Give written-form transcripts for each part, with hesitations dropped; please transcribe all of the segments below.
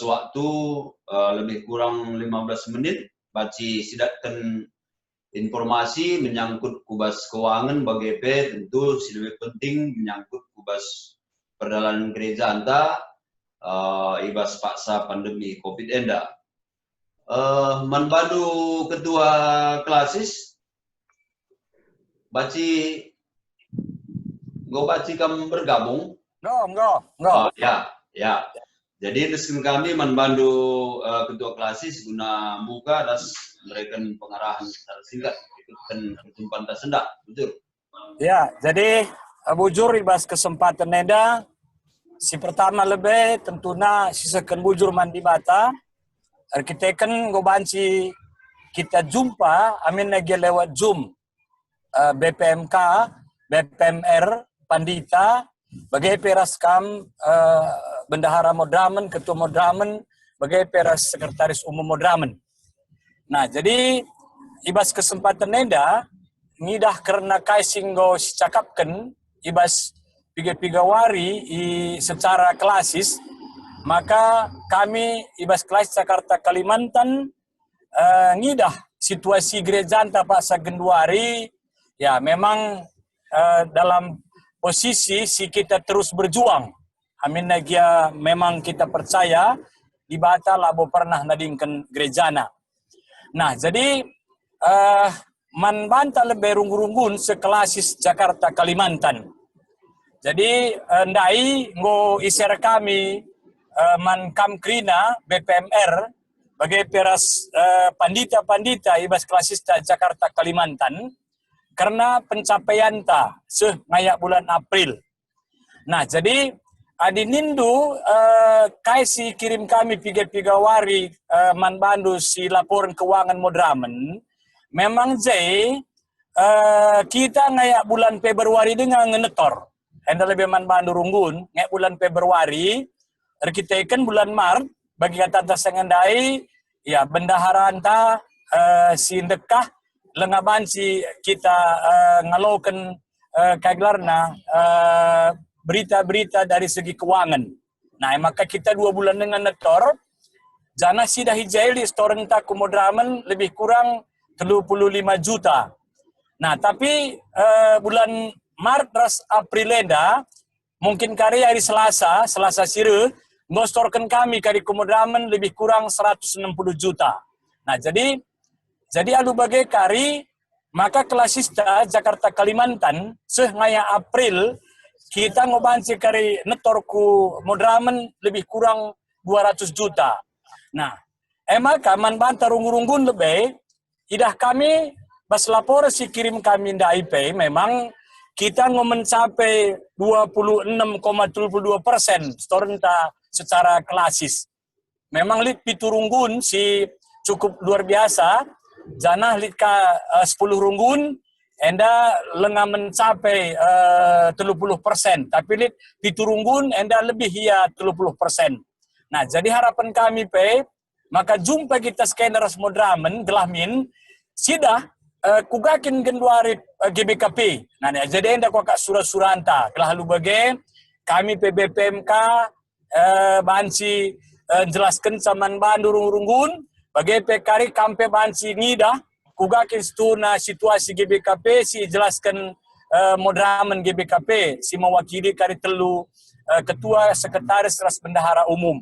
waktu lebih kurang 15 menit baci sidatkan informasi menyangkut kubas keuangan bagi tentu lebih penting menyangkut kubas perjalanan gereja anta ibas paksa pandemi COVID enda. Manbadu ketua klasis baci kam bergabung. Enggak. Ya. Jadi deskin kami membantu ketua klasis guna muka dan memberikan pengarahan secara singkat ikutkan perjumpaan tersendak, betul? Ya, jadi bujur ibas kesempatan neda si pertama lebih tentunya sisakan bujur mandi bata arkiteken gobanci kita jumpa amin lagi lewat Zoom BPMK, BPMR, Pandita, bagai peras kam Bendahara Modramen, Ketua Modramen, bagai peras Sekretaris Umum Modramen. Nah, jadi ibas kesempatan neda ngidah karena kaisinggo si cakapkan ibas piga wari secara klasis, maka kami ibas klasis Jakarta Kalimantan ngidah situasi gereja anta Pak Sagenduari ya memang dalam posisi si kita terus berjuang. Amin nagia memang kita percaya di bata labo pernah nadingkan gerejana. Nah, jadi man banta lebih runggun sekelasis Jakarta Kalimantan. Jadi ndai ngo iser kami man kamkrina BPMR bagai peras pandita-pandita ibas klasista Jakarta Kalimantan karena pencapaian ta ngayak bulan April. Nah, jadi adinindu kaisi kirim kami piga wari man bandu si laporan keuangan Modramen. Memang kita ngayak bulan Februari dengan ngenetor. Enda lebih man bandu runggun ngayak bulan Februari. Kita ikan bulan Maret bagi kata tersengendai ya bendahara anta si dekah lengaban si kita ngalokan kaglarna berita-berita dari segi keuangan. Nah, maka kita 2 bulan dengan netor, jana sidah hijai di storen taku Modramen lebih kurang 35 juta. Nah, tapi bulan Maret ras April enda, mungkin kari hari Selasa sire, ngostorkan kami kari Modramen lebih kurang 160 juta. Nah, jadi alu bagai kari, maka klasista Jakarta Kalimantan, ngaya April, kita ngobanci kari netorku Modramen lebih kurang 200 juta. Nah, maka man banta runggun lebih, idah kami, bas lapor si kirim kami nda IP, memang kita mencapai 26,72% storenta secara klasis. Memang lit piturunggun si cukup luar biasa, janah lit ka 10 runggun, enda lengah mencapai 30%, tapi lit piturunggun enda lebih ya 30%. Nah, jadi harapan kami maka jumpa kita skeneras Modramen gelahmin sidah kugakin genduari GBKP. Nah, jadi enda kok surah-suranta kelah lu bagai kami PBPMK banci jelaskan saman bandu runggun bagai pekari kampe banci ngidah kugakin stuna situasi GBKP si jelaskan Modramen GBKP si mewakili kari telu ketua sekretaris ras bendahara umum.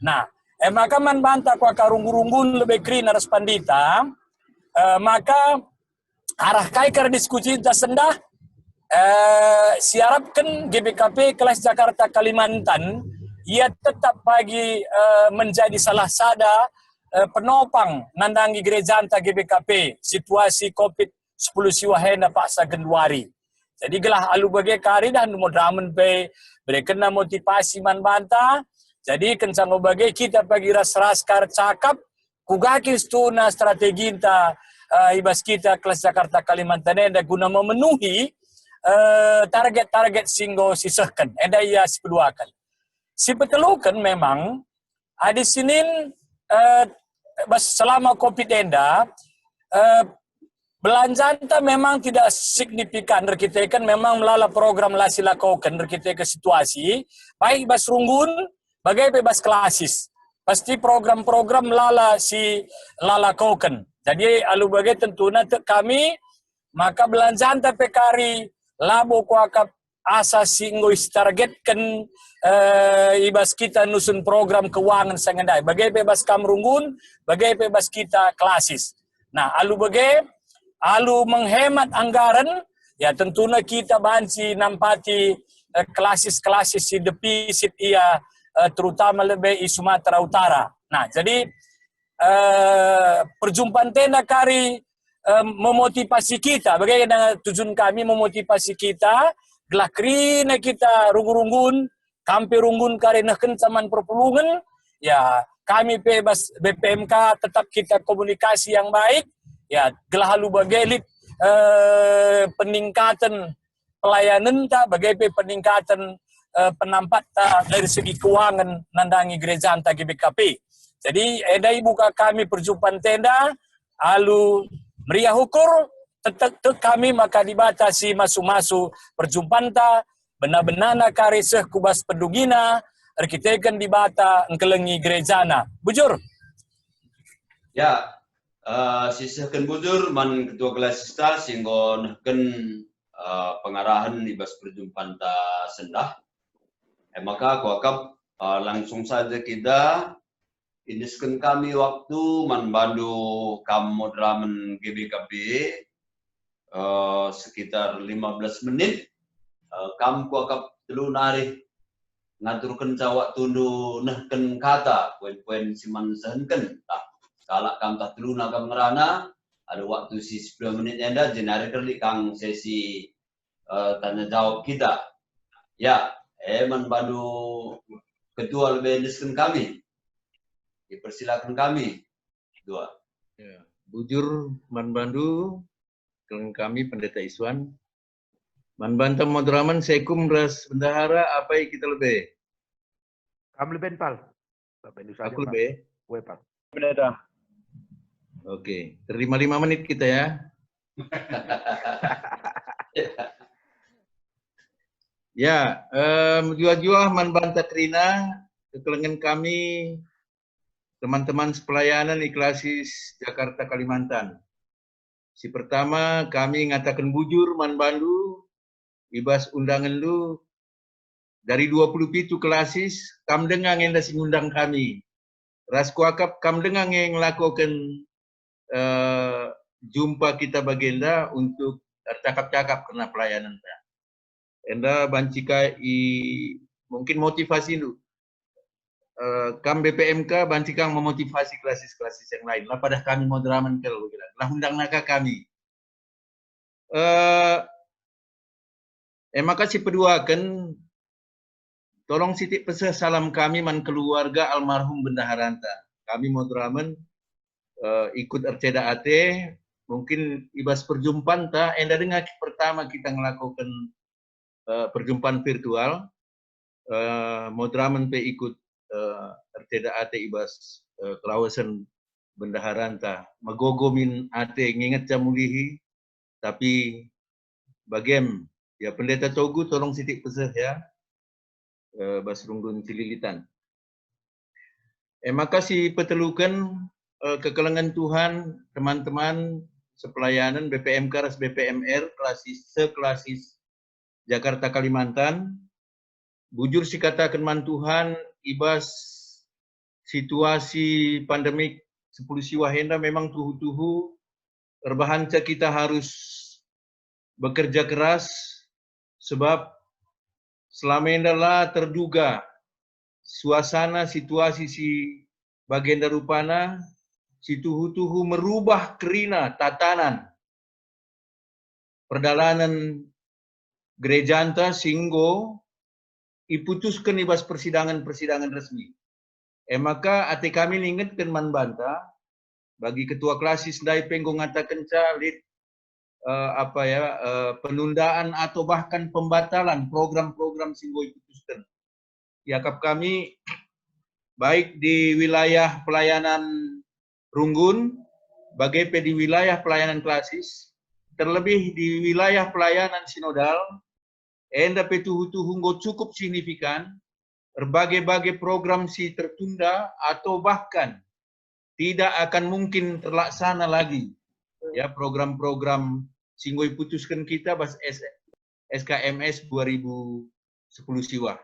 Nah, maka man banta ku karunggun lebih krin ras pandita maka arah kai kar diskusi sendah siarapkan GBKP kelas Jakarta Kalimantan ia tetap bagi menjadi salah sada penopang nandangi gereja anta GBKP situasi COVID-10 siwahena Pak Sagenduari. Jadi gelah alu bagai kari dan Modramen berkena motivasi man banta. Jadi kencang bagai kita bagi ras kar cakap kugaki stuna strategi enta ibas kita kelas Jakarta Kalimantan enda guna memenuhi target-target singgo sisahkan enda ia sepeduakan. Si petelukan memang di Senin selama COVID enda belanja enta memang tidak signifikan kita kan memang melalui program lasilakokan kita ke situasi baik bas runggun bagai bebas klasis. pasti program-program lala koken. Jadi alu bagai tentunya kami maka belanjaan PKRI labo kuakap asa singgo targetkan ibas kita nusun program keuangan sangendai. Bagai bebas kamrunggun, bagai bebas kita klasis. Nah, alu menghemat anggaran, ya tentunya kita banci nampati klasis-klasis si depisit ia terutama lebih di Sumatera Utara. Nah, jadi perjumpaan tenda kari memotivasi kita. Bagaimana tujuan kami memotivasi kita, gelakrina kita runggun-runggun, kampi runggun kari nehken caman perpulungan, ya kami bebas BPMK tetap kita komunikasi yang baik, ya gelahalu bagai peningkatan pelayanan ta, bagai peningkatan penampat ta dari segi keuangan nandangi gereja anta GBKP. Jadi edai buka kami perjumpaan tenda, alu meriah ukur, tetap kami maka dibatasi masuk-masuk perjumpaan ta, benar-benar kari seh kubas pedugina, arkiteken dibata engkelengi gerejana. Bujur? Ya, sisihkan bujur, man ketua kelasista singgon ken pengarahan ibas perjumpaan ta sendah. Maka kuakap langsung saja kita iniskan kami waktu man bandu kam modramen GBKP sekitar 15 menit. Kam kuakap telu nari ngaturkan cawak tundu nehken kata poin-poin siman sehenken. Kalak kam tak telu nakam ngerana ada waktu si 10 menit enda jenari kerli kang sesi tanya jawab kita. Ya, man bandu ketua lebih iniskan kami. Dipersilakan kami. Dua. Ya. Bujur Manbandu, kalian kami Pendeta Iswan. Manbantam Madraman, Sekum Ras Bendahara, apa yang kita lebih? Kamu lebih pal. Aku lebih. Pak. Pendeta. Oke, terima 5 menit kita ya. Ya, jua-jua Manbanta Trina, kekelengan kami teman-teman sepelayanan di klasis Jakarta Kalimantan. Si pertama kami ngatakan bujur Manbandu, ibas undangan lu dari 27 klasis, kam dengang yang dah ngundang kami. Ras kuakap kam dengang yang lakukan jumpa kita bagenda untuk cakap-cakap kena pelayanan. Enda bancika mungkin motivasi lu. Kam BPMK bantikang memotivasi klasis-klasis yang lain. Lah pada kami moderaman kalau lah undang naka kami. Makasih peduakan. Tolong sitik pesah salam kami man keluarga almarhum Bendaharanta. Kami moderaman ikut Arceda AT. Mungkin ibas perjumpaan ta. Enda dengar pertama kita melakukan perjumpaan virtual. Moderaman pe ikut Arceda AT ibas kelawasan Bendaharanta magogomin AT nginget jamulihi tapi bagem ya Pendeta Togu tolong sitik pesah ya bas runggun cililitan. Makasih petelukan kekelengan Tuhan teman-teman sepelayanan BPMK ras BPMR klasis Jakarta Kalimantan. Bujur si katakan man Tuhan ibas situasi pandemik 10 siwa henda memang tuhu-tuhu terbahanca kita harus bekerja keras sebab selama hendalah terduga suasana situasi si bagenda rupana si tuhu-tuhu merubah kerina tatanan perdalanan gereja anta singgo iputuskan ibas persidangan resmi. Maka ate kami ingatkan Manbanta bagi ketua klasis dai penggo ngatakan calit penundaan atau bahkan pembatalan program-program singgo iputuskan. Yakap kami baik di wilayah pelayanan runggun, bagai di wilayah pelayanan klasis, terlebih di wilayah pelayanan sinodal, enda petuhu-tuhunggo cukup signifikan berbagai-bagai program si tertunda atau bahkan tidak akan mungkin terlaksana lagi. Ya, program-program singgoi putuskan kita bas SKMS 2010 siwa.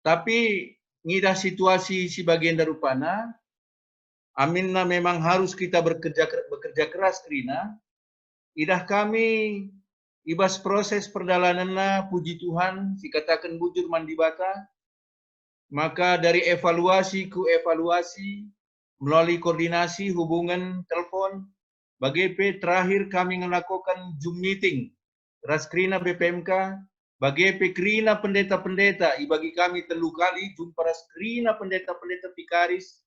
Tapi ngidah situasi si bagian darupana, aminna memang harus kita bekerja keras Krina. Idah kami ibas proses perjalananna puji Tuhan si katakan bujur mandibata. Maka dari evaluasi ku evaluasi melalui koordinasi hubungan telepon BGP terakhir kami melakukan Zoom meeting Raskrina BPMK BGP Krina pendeta-pendeta bagi kami telu kali jumpa Raskrina pendeta-pendeta Vikaris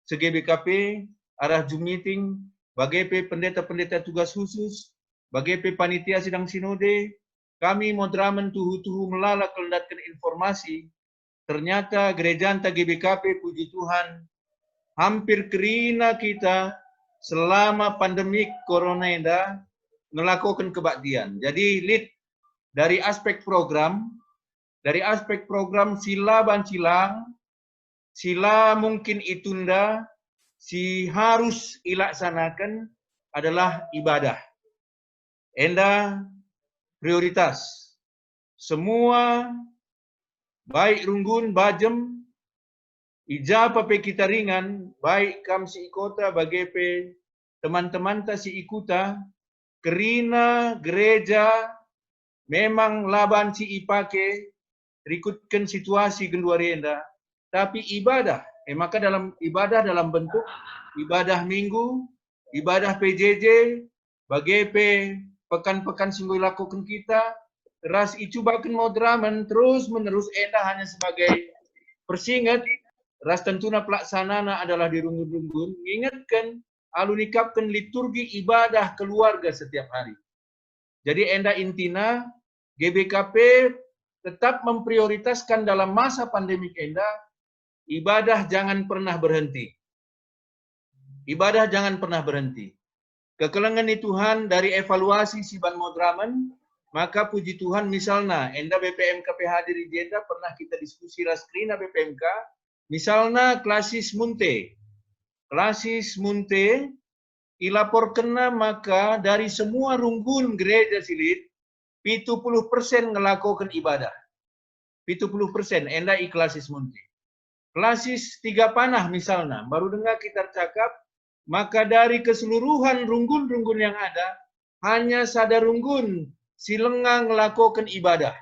se-GBKP arah Zoom meeting BGP pendeta-pendeta tugas khusus BGP panitia sidang sinode kami modramen tuhu-tuhu melalak kelendatkan informasi. Ternyata gereja anta GBKP puji Tuhan hampir Krina kita selama pandemik corona ini melakukan kebaktian. Jadi lead dari aspek program sila bancilang, sila mungkin itunda, si harus ilaksanakan adalah ibadah. Enda prioritas. Semua baik runggun, bajem, ijapa pe kita ringan, baik kam si ikota, bagepe, teman-teman ta si ikuta, kerina gereja, memang laban si ipake, rikutkan situasi genduarienda, tapi ibadah, maka dalam ibadah dalam bentuk ibadah minggu, ibadah PJJ, bagepe, pekan-pekan singgoy lakukan kita, ras icubakan modramen terus menerus enda hanya sebagai persingat ras tentuna pelaksanana adalah dirunggun-runggun ingatkan alunikapkan liturgi ibadah keluarga setiap hari. Jadi enda intina GBKP tetap memprioritaskan dalam masa pandemik enda ibadah jangan pernah berhenti. Ibadah jangan pernah berhenti. Kekelengan Tuhan dari evaluasi Siban Modramen. Maka puji Tuhan misalnya, enda BPMK hadir di Jeda pernah kita diskusi Raskrina BPMK, misalnya klasis munte. Klasis munte, ilaporkena maka dari semua runggun gereja silit, 70% ngelakukan ibadah. 70% enda iklasis munte. Klasis 3 panah misalnya, baru dengar kita cakap, maka dari keseluruhan runggun-runggun yang ada, hanya sadar runggun silengang melakukan ibadah.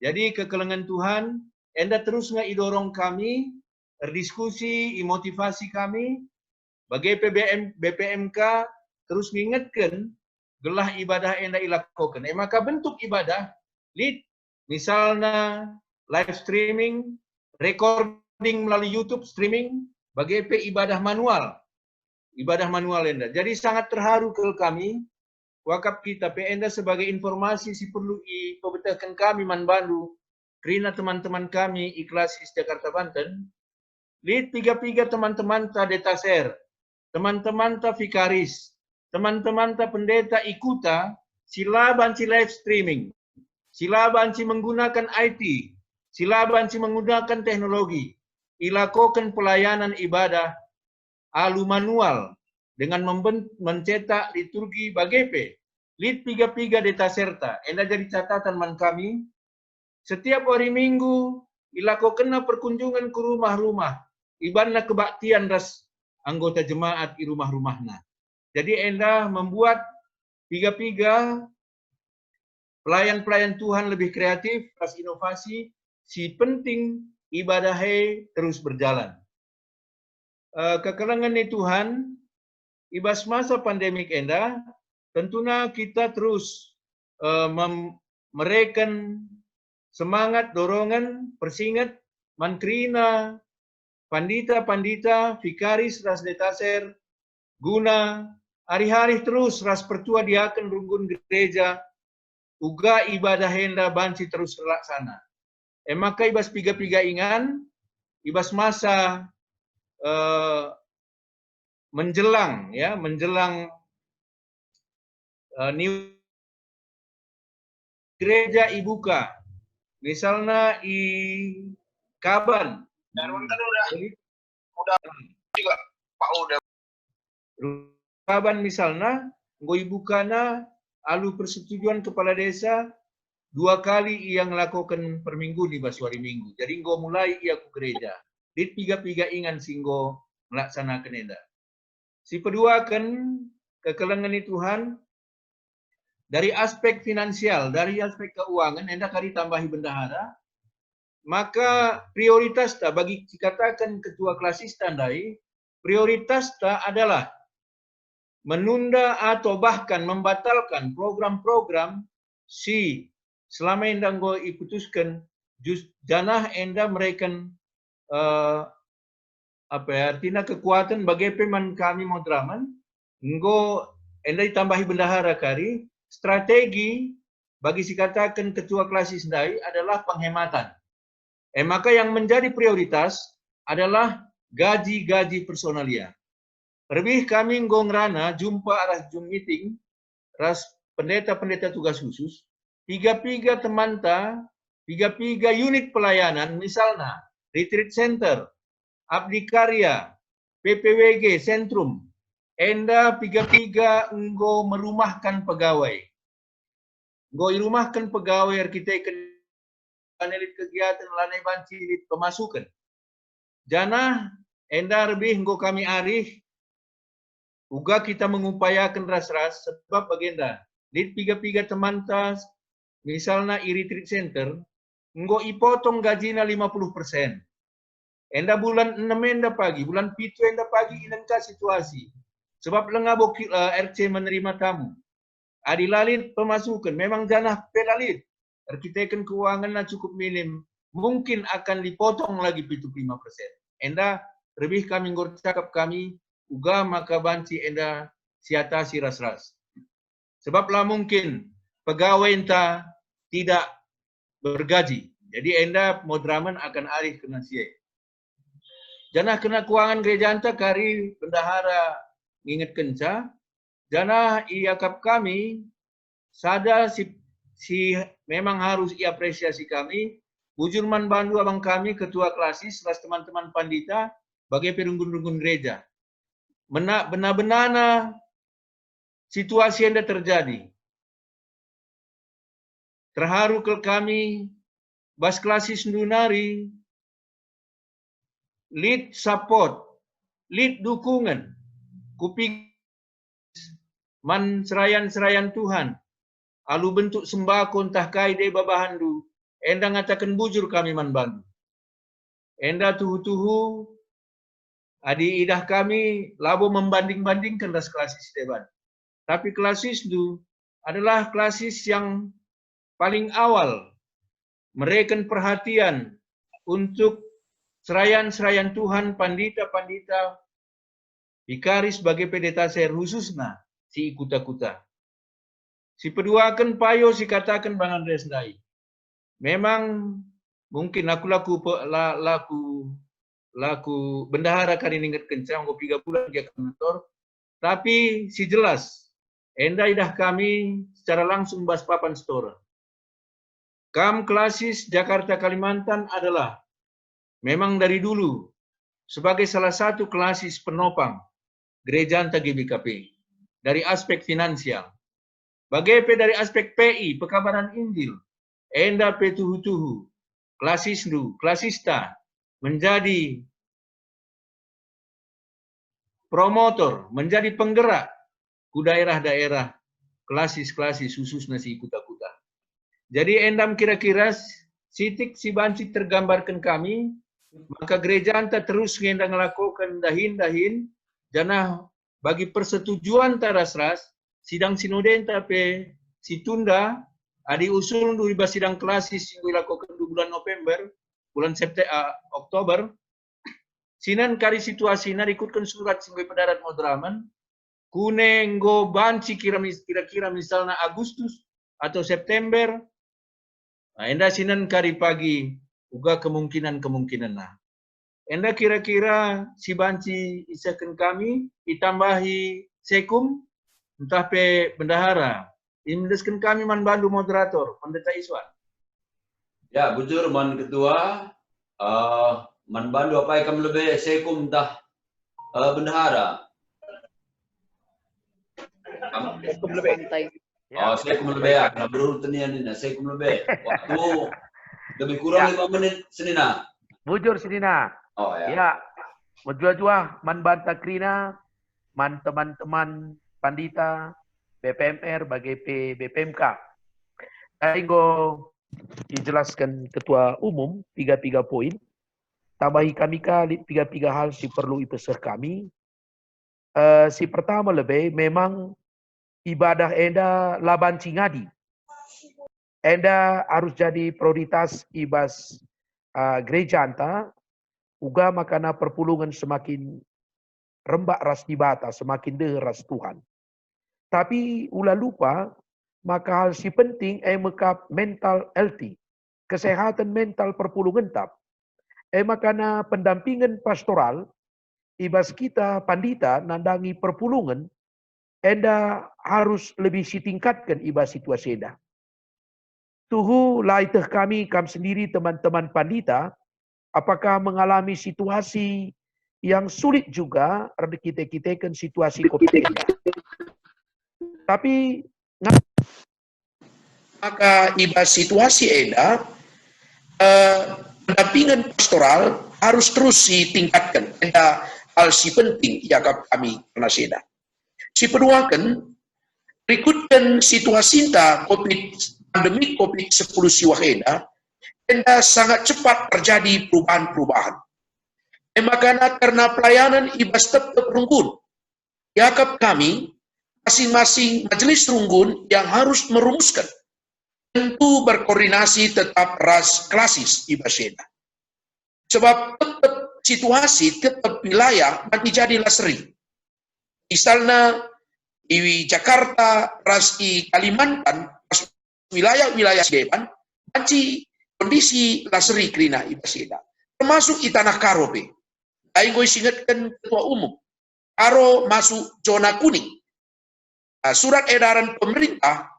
Jadi kekelengan Tuhan, enda terus idorong kami, berdiskusi, motivasi kami, bagi BPMK terus mengingatkan gelah ibadah enda ilakukan. Maka bentuk ibadah, lead, misalnya live streaming, recording melalui YouTube streaming, bagi ibadah manual enda. Jadi sangat terharu ke kami. Wakaf kita enda sebagai informasi si perlu dipebetahkan kami manbandu kerana teman-teman kami Ikhlasis Jakarta Banten lead 3 teman-teman ta detaser teman-teman ta Vikaris teman-teman ta pendeta ikuta sila banci live streaming sila banci menggunakan IT sila banci menggunakan teknologi ilakukan pelayanan ibadah alu manual dengan mencetak liturgi BGP, lead 3 data serta. Enda jadi catatan man kami, setiap hari Minggu, ilakukan perkunjungan ke rumah-rumah, ibadah kebaktian ras anggota jemaat di rumah-rumahna. Jadi enda membuat 3 pelayan-pelayan Tuhan lebih kreatif, ras inovasi, si penting ibadah terus berjalan. Kekelengan Tuhan, ibas masa pandemik enda, tentunya kita terus mereken semangat, dorongan, persingat, mankrina, pandita-pandita, Vikaris, ras detaser, guna, hari-hari terus ras pertua diaken runggun gereja, uga ibadah enda banci terus terlaksana. Maka ibas 3 ingan, ibas masa menjelang new gereja ibuka misalnya i kaban. Jadi, juga Pak udah kaban misalnya, ngoi bukana alu persetujuan kepala desa 2 kali ia ngelakukan per minggu di Basuari minggu. Jadi nggo mulai ia ku gereja. Di piga-piga ingan singgo melaksanakan enda. Si kedua kan kekelengan Tuhan dari aspek finansial, dari aspek keuangan, enda kari tambahi bendahara, maka prioritas ta bagi dikatakan ketua klasis tandai, prioritas ta adalah menunda atau bahkan membatalkan program-program si selama enda nggo iputuskan janah enda mereken artinya kekuatan bagi peman kami modraman nggo enda ditambahi bendahara kari strategi bagi si katakan ketua klasis ndai adalah penghematan. Maka yang menjadi prioritas adalah gaji-gaji personalia. Lebih kami nggo ngerana jumpa arah Zoom meeting ras pendeta-pendeta tugas khusus, tiga-tiga temanta, tiga-tiga unit pelayanan, misalnya retreat center, abdi karya, PPWG, sentrum, enda tiga-tiga enggo merumahkan pegawai. Enggo irumahkan pegawai arkitek panelit kegiatan lanai banci pemasukan. Jana enda lebih enggo kami arih uga kita mengupayakan ras-ras sebab agenda di tiga-tiga teman tas misalnya retreat center enggo ipotong gajina 50%. Enda bulan 6 enda pagi, bulan 7 enda pagi inangka situasi. Sebab lengabo RC menerima tamu. Adilalit pemasukan, memang janah pelalit. Arkiteken keuangan cukup minim. Mungkin akan dipotong lagi 75%. Enda lebih kami ngor cakap kami uga maka banci enda siatasi ras-ras. Sebab lah mungkin pegawai enta tidak bergaji. Jadi enda modraman akan alih kena siai. Janah kena keuangan gereja enta kari bendahara ingat kenca. Janah iakap kami sada si memang harus iapresiasi kami. Bujurman bandu abang kami ketua klasis ras teman-teman pandita bagi perunggun-runggun gereja. Benar-benar situasi yang terjadi. Terharu ke kami, bas klasis nunari, lead support, lead dukungan, kuping man serayan-serayan Tuhan, alu bentuk sembako entah kai de babahandu, enda ngatakan bujur kami man bandu. Enda tuhu-tuhu, adi idah kami labo membanding-bandingkan ras klasis deban. Tapi klasis itu adalah klasis yang paling awal mereken perhatian untuk serayan-serayan Tuhan, pandita-pandita, ikaris sebagai pendeta ser khususnya si ikuta-kuta. Si kedua kan payo si katakan Bang Andreas Dai. Memang mungkin laku bendahara kali ingat kencang go 3 bulan dia kantor, tapi si jelas enda idah kami secara langsung bas papan store. Kam klasis Jakarta Kalimantan adalah memang dari dulu sebagai salah satu klasis penopang gereja anta GBKP dari aspek finansial. Bagaimana dari aspek PI, pekabaran Injil, enda petuhu-tuhu, klasisdu, klasista, menjadi promotor, menjadi penggerak ke daerah-daerah klasis-klasis khususnya si kuta-kuta. Jadi endam kira-kira sitik si banci tergambarkan kami, maka gereja anta terus ngendang melakukan dahin-dahin, janah bagi persetujuan taras-ras, sidang sinode tapi si tunda, adi usul di sidang klasis yang dilakukan di bulan November, bulan Oktober, sinan kari situasi na ikutkan surat singgoy pedarat modraman, kunenggo banci kira-kira misalnya Agustus atau September, nah, enda sinan kari pagi uga kemungkinan nah. Enda kira-kira si banci isakan kami ditambahi sekum entah pe bendahara. Indeskan kami man bandu moderator pendeta Iswan. Ya, bujur man ketua, man bandu apa yang kami lebih sekum dah bendahara. Hukum lebih. Oh, sekum lebih ya, karena berurutan ini, sekum lebih. Waktu lebih kurang 5 menit senina. Bujur Sinina. Oh ya. Ya, menjua-jua man banta krina, man teman-teman pandita, BPMR, BPMK. Ainggo dijelaskan Ketua Umum 3 poin. Tambahi kami tiga hal si perlu ipesah kami. Si pertama lebih memang ibadah enda laban cingadi. Enda harus jadi prioritas ibas gereja anta. Uga makana perpulungan semakin rembak ras dibata, semakin deh ras Tuhan. Tapi ulah lupa, maka hal si penting mekap mental healthy. Kesehatan mental perpulungan tap. Makana pendampingan pastoral, ibas kita pandita nandangi perpulungan, enda harus lebih ditingkatkan ibas situasi enda. Tuhu laiteh kami sendiri teman-teman pandita, apakah mengalami situasi yang sulit juga kita kan situasi COVID-19. Tapi maka ibas situasi eda pendampingan pastoral harus terus ditingkatkan. Ada hal si penting yakap kami pernah seda. Si peduakan berikutkan situasi pandemi COVID-10 siwah eda sangat cepat terjadi perubahan-perubahan. Makanya karena pelayanan ibas tetap runggun. Yakap kami, masing-masing majelis runggun yang harus merumuskan. Tentu berkoordinasi tetap ras klasis ibas eda. Sebab tetap situasi, tetap wilayah nanti jadi lasri. Misalnya di Jakarta, ras di Kalimantan, ras wilayah-wilayah depan, nanti kondisi lasri krina ibas eda. Termasuk di Tanah Karo. Aing gue ingatkan Ketua Umum, Karo masuk zona kuning. Surat edaran pemerintah,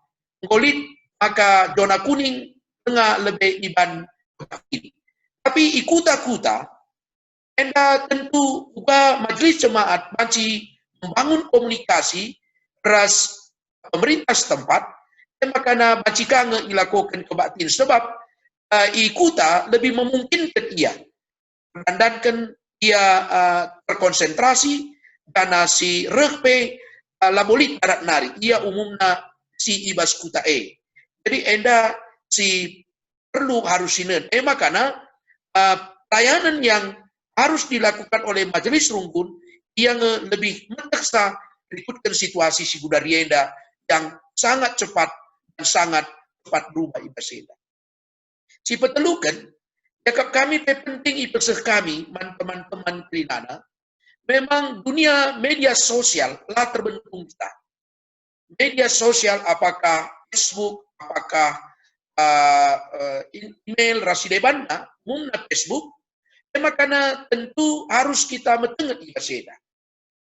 ngolit maka zona kuning tengah lebih iban ini. Tapi ikuta-kuta, enda tentu juga majelis jemaat masih membangun komunikasi ras pemerintah setempat, dan makanya macika ngelakukan kebaktian sebab ikuta lebih memungkinkan ia mendandakan ia terkonsentrasi karena si rekpe labolit barat nari ia umumnya si ibas kuta jadi enda si perlu harus sinen makanya pelayanan yang harus dilakukan oleh majelis runggun yang lebih menteksa berikutkan situasi si budaya enda yang sangat cepat dan sangat cepat berubah ibas enda si petelukan yakap kami penting ipeseh kami teman-teman kerinana memang dunia media sosial telah terbentuk kita. Media sosial apakah Facebook, apakah email rasidebana, mungna Facebook, makanya tentu harus kita mendengar di kaseda.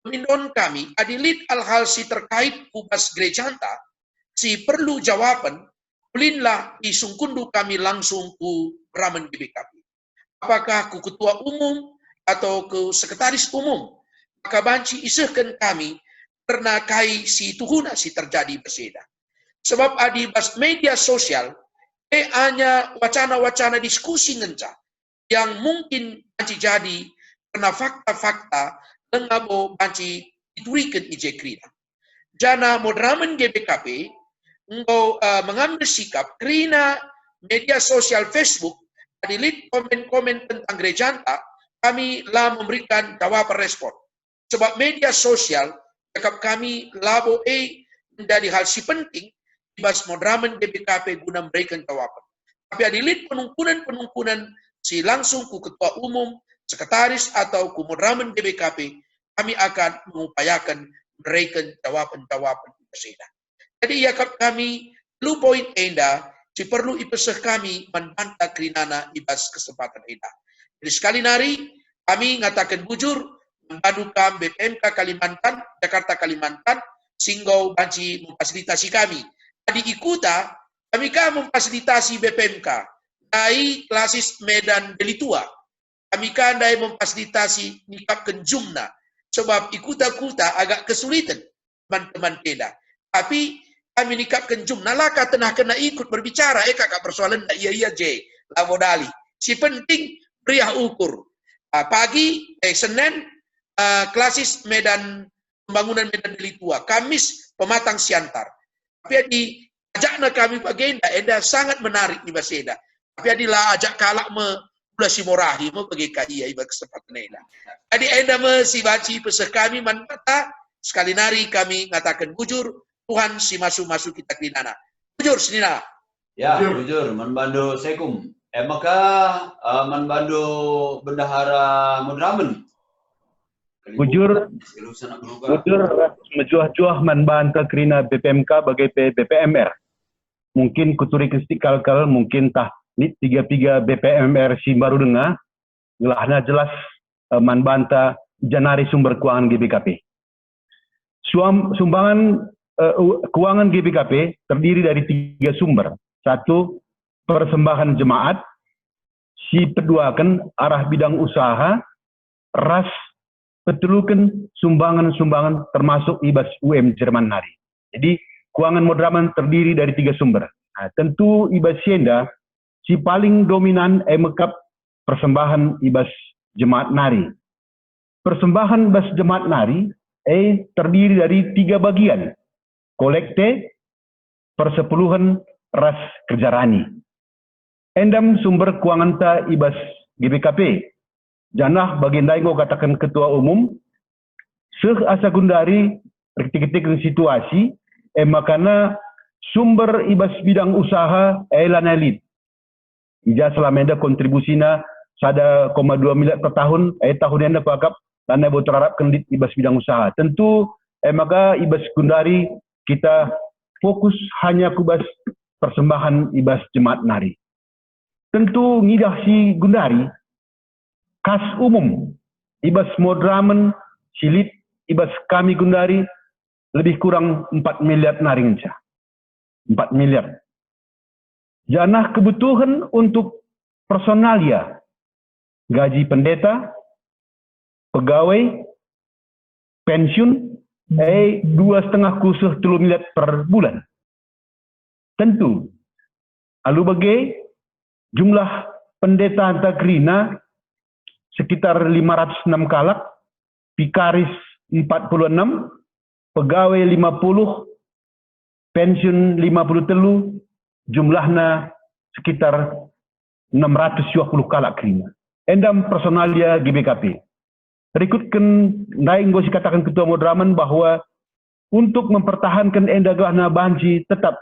Mindon kami, adilit hal-hal si terkait kubas gereja anta, si perlu jawaban, belinlah disungkundu kami langsung ku Ramen BPKP. Apakah ku ketua umum atau ke sekretaris umum, maka banci isahkan kami karena kai si tuhuna si terjadi berseda. Sebab adi bas media sosial, hanya wacana-wacana diskusi ngenca yang mungkin banci jadi karena fakta-fakta lengabo banci diturikan ijekrina. Jana modramen GBKP engkau mengambil sikap karena media sosial Facebook adilit komen-komen tentang gereja anta, kami lah memberikan jawaban respon. Sebab media sosial, cakap kami labo menjadi hal si penting, ibas modramen GBKP guna memberikan jawaban. Tapi adilit penungkunan si langsung ku ketua umum, sekretaris atau ku modramen GBKP, kami akan mengupayakan memberikan jawaban-jawaban berseda. Jadi yakap kami, lu poin enda, si perlu ipeseh kami membantah kerinana ibas kesempatan enda. Jadi sekali nari kami ngatakan bujur membadukan BPMK Kalimantan, Jakarta Kalimantan, singgau banci memfasilitasi kami. Tadi ikuta kami kan memfasilitasi BPMK Dai klasis Medan Delitua. Kami kandai memfasilitasi nikapkan jumna. Sebab ikuta-kuta agak kesulitan teman-teman tenda. Tapi kami nikapkan jumna lah tenah kena ikut berbicara. Kakak persoalan iya je. Lavodali. Si penting beriah ukur. Pagi, Senin, klasis Medan Pembangunan Medan Delitua. Kamis, Pematang Siantar. Tapi di ajakna kami agenda, enda sangat menarik di Baseda. Tapi adilah ajak kalak pula si morahi mo bagi kai iba kesempatan enda. Jadi enda si baci pesah kami manpata sekali nari kami ngatakan bujur Tuhan si masuk kita kinana. Bujur senina. Ya, bujur manbandu sekum. Maka manbandu bendahara Mudramen. Bujur mejuah-juah manbanta kerina BPMK bagai BPMR. Mungkin kuturi kestik kalkal mungkin tah nit 3 BPMR si baru dengar gelahna jelas manbanta janari sumber keuangan GBKP. Sumbangan keuangan GBKP terdiri dari 3 sumber. 1, persembahan jemaat. Si peduakan arah bidang usaha, ras petelukan sumbangan-sumbangan termasuk ibas UM Jerman Nari. Jadi keuangan Mudramen terdiri dari 3 sumber. Nah, tentu ibas Sienda si paling dominan mekap persembahan ibas jemaat Nari. Persembahan ibas jemaat Nari terdiri dari 3 bagian. Kolekte, persepuluhan, ras kerja rani. Endam sumber keuangan ta ibas GBKP. Janah bagian daingo katakan ketua umum, seh asa gundari ketik-ketik situasi, makana sumber ibas bidang usaha lanalit. Ija selama ada kontribusinya 1,2 miliar per tahun, tahun yang aku akap lana berharap kendit ibas bidang usaha. Tentu maka ibas gundari kita fokus hanya kubas persembahan ibas jemaat Nari. Tentu ngidah si gundari kas umum ibas Mudramen silit ibas kami gundari lebih kurang 4 miliar Nari ngenca. 4 miliar. Janah kebutuhan untuk personalia, gaji pendeta, pegawai, pensiun, 2,5 kursus 3 miliar per bulan. Tentu, alu bagai jumlah pendeta antagrina sekitar 506 kalak, pikaris 46, pegawai 50, pensiun 53, jumlahnya sekitar 620 kalak krina. Endam personalia GBKP. Berikutkan naik gosi katakan ketua Mudramen bahwa untuk mempertahankan endagahna banji tetap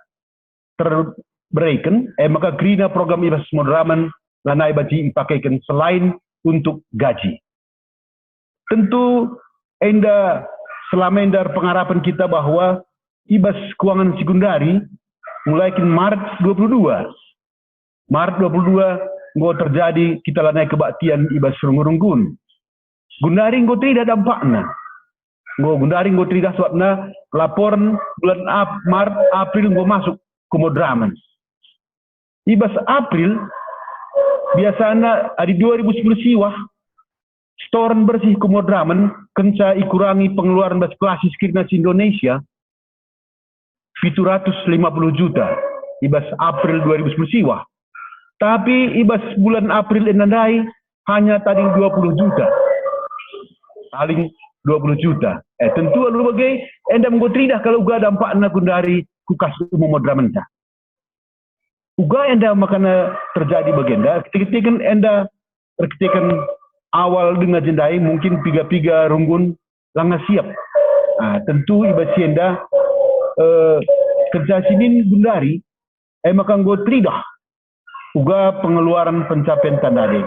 terberikan, maka krina program ibas Mudramen lanai baji dipakaikan selain untuk gaji. Tentu selama pengharapan kita bahwa ibas keuangan sekundari mulai Maret 22. Maret 22 nggo terjadi kita lanai kebaktian ibas runggun-runggun. Gundari nggo tidak dampakna. Gundari nggo tidak sebabna laporan bulan Maret April nggo masuk ke Mudramen. Ibas April biasanya di 2010 siwah storan bersih ke Mudramen kenca ikurangi pengeluaran bas klasis kirnas Indonesia 750 juta ibas April 2010 siwah. Tapi ibas bulan April enandai hanya tadi 20 juta. Paling 20 juta. Tentu alu bagai enda menggotridah kalau uga dampakna gundari kukas umum Mudramen ta. Uga enda makana terjadi bagenda ketika enda ketika awal dengan jendai mungkin piga runggun langa siap. Tentu ibas enda kerja sinin gundari maka nggo tridah uga pengeluaran pencapaian tandade.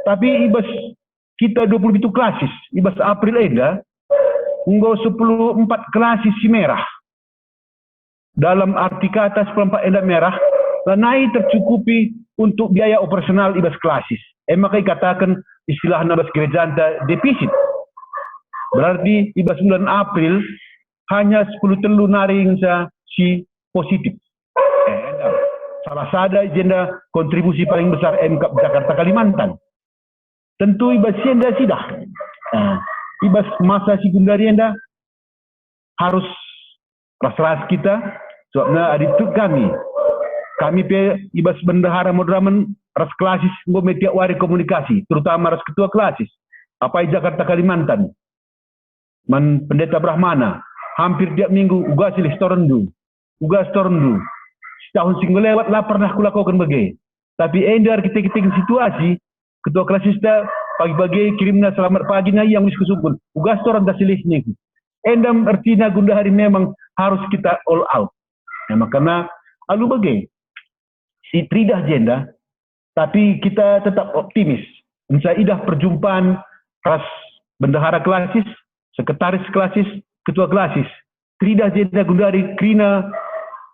Tapi ibas kita 20 itu klasis, ibas April enda nggo 4 klasis si merah. Dalam arti kata 14 enda merah lanai tercukupi untuk biaya operasional ibas klasis. Maka dikatakan istilah nabas gerejanta defisit. Berarti ibas bulan April hanya 10 telu naring si positif. salah satu agenda kontribusi paling besar MK Jakarta Kalimantan. Tentu ibas sienda sidah. Ibas masa sekundari enda harus ras-ras kita soalnya adituk kami pe ibas bendahara modramen ras klasis tiap wari komunikasi, terutama ras ketua klasis apa Jakarta Kalimantan man pendeta Brahmana hampir tiap minggu ugas torendu setahun singgu lewat lah pernah kulakukan bagai tapi endar kita situasi ketua klasis dah pagi-pagi kirimnya selamat pagi na yang wis kusubun ugas toren dah silih ni endam artinya gunda hari memang harus kita all out makanya alu bagai si tridah agenda, tapi kita tetap optimis. Insya perjumpaan ras bendahara klasis, sekretaris klasis, ketua klasis. Tridah agenda gundari krina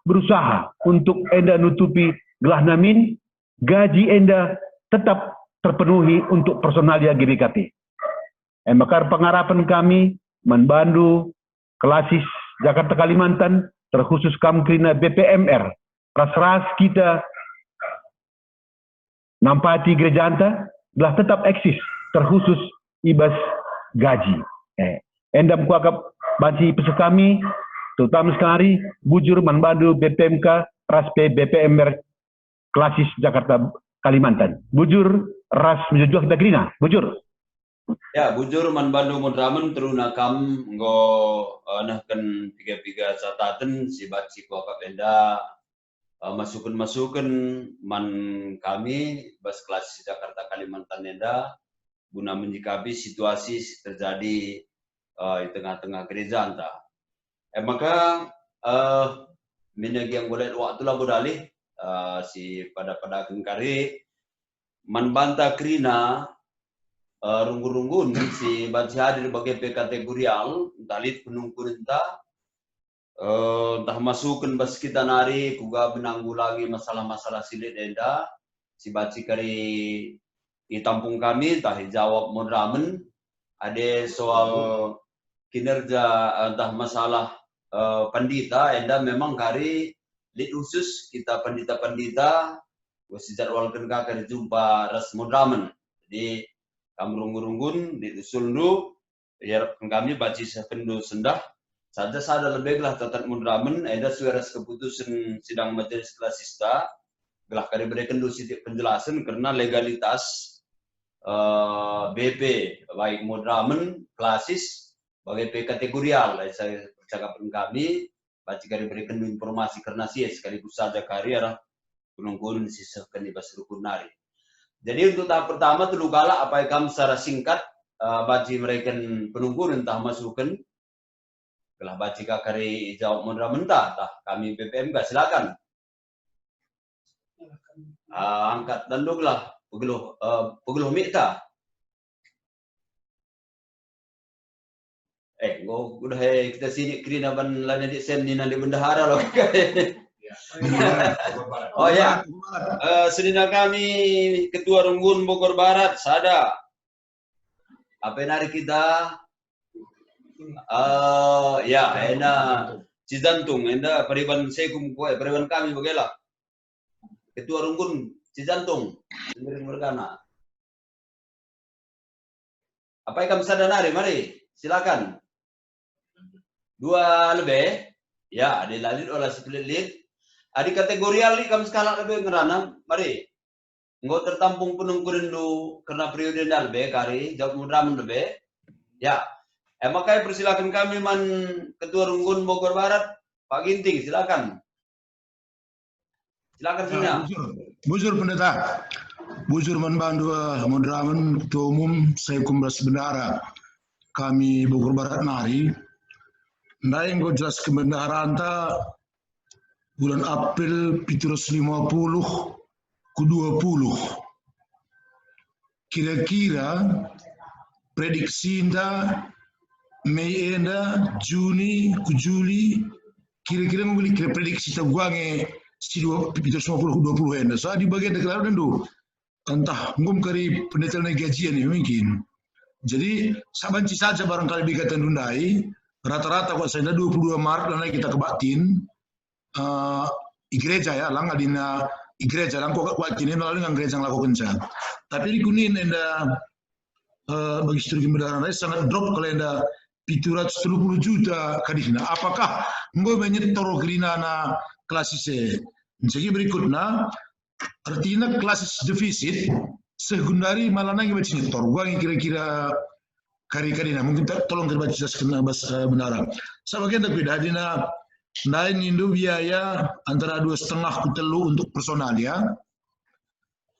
berusaha untuk enda nutupi gelah namin, gaji enda tetap terpenuhi untuk personalia GBKT. Maka pengarapan kami membantu klasis Jakarta Kalimantan, terkhusus kami krina BPMR, ras-ras kita nampati gereja anta belah tetap eksis terkhusus ibas gaji. Endam kuakap banci pesu kami terutama sekali bujur manbandu BPMK ras BPMR klasis Jakarta Kalimantan. Bujur ras menjujuh kita grina. Bujur. Ya, bujur manbandu modramen teruna kam nggo nahkan piga-piga catatan si baci kuakap enda masukan man kami bas klasis Jakarta Kalimantan enda guna menyikapi situasi terjadi di tengah-tengah gereja anta. Maka minagi yang boleh waktu lah bodali si pada kengkari man banta krina runggun-runggun si baca hadir sebagai kategorial talit penungkun entah entah masukan bas kita nari kuga menanggulangi masalah-masalah silit enda si baci kari di tampung kami entah jawab modramen ada soal kinerja entah masalah pandita enda memang kari lid khusus kita pandita wasijadwalkan kari jumpa ras modramen jadi kami runggun-runggun di usul dulu biar kami baci sependu sendah saja lebihlah tatat modramen ada suaras keputusan sidang majelis klasista gelah kari berikan dulu sedikit penjelasan karena legalitas BP baik modramen klasis bagai kategorial saya percakapan kami baca kari berikan dulu informasi karena sih sekaligus saja kari arah gunung-gunung sisakan di bas rukun nari. Jadi untuk tahap pertama dulu kala apa yang kami secara singkat baca mereka penunggu entah masukan telah baca kari jawab modramen tah kami BPMK silakan angkat tanduklah pegeluh mikta udah kita sini kerina ban lana di sen di nandi bendahara loh oh ya sedina kami ketua Runggun Bogor Barat sada apa yang hari kita ya enak Cijantung enda periban sekum kue periban kami bagailah ketua Runggun Cijantung sendiri mergana apa yang kami sadar mari silakan 2 lebih ya ada lalit oleh split ada kategorial kami skala lebih ngerana mari nggak tertampung penunggu rindu karena periode lebih kari jawab modramen lebih ya makanya persilakan kami man ketua Runggun Bogor Barat Pak Ginting silakan sini bujur pendeta bujur manbandu modramen ketua umum saya kumbras bendara kami Bogor Barat nari nah yang gue jelas kebendaharaan bulan April 750 ke 20 kira-kira prediksi Mei Juni ke Juli kira-kira membeli prediksi guange si 750 ke 20 so di bagian deklarasi dulu entah ngum kari pendetail gajian ini mungkin jadi sabanci saja barangkali bikatan dundai rata-rata kok saya 22 Maret dan kita kebatin gereja ya, lang adina gereja lang kok kini melalui ngang gereja ngelaku kenca. Tapi di kunin enda bagi studi kendaraan sangat drop kalau enda 730 juta kadihna. Apakah nggo menyetor gerina na klasis Jadi berikutnya artinya klasis defisit sekundari malah nang menyetor. Gua kira-kira kari-karina mungkin tolong kita baca kena bahasa benar. Sebagian tapi dina lain Indo biaya antara 2,5 ke 3 untuk personal ya.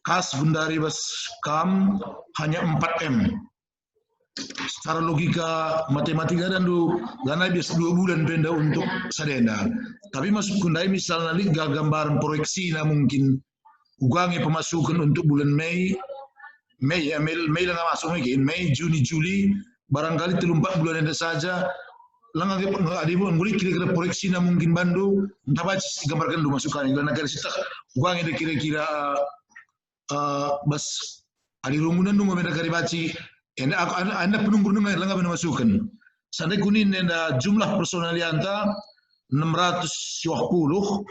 Kas bundari bas kam hanya 4M. Secara logika matematika dan dana biasa 2 bulan penda untuk sadenda. Tapi masuk kundai misalnya lihat gambaran proyeksi na mungkin uangnya pemasukan untuk bulan Mei lah masuk mungkin Mei, Juni, Juli barangkali 3-4 bulan ada saja. Lang ada boleh kira-kira proyeksi na mungkin bandu entah baca gambarkan dulu masukan karena negara kita uangnya kira-kira bas ada rumunan dulu mereka dibaca. Anda penunggu-penunggu yang nggak masukan. Sampai kuning ada jumlah personal anta 620.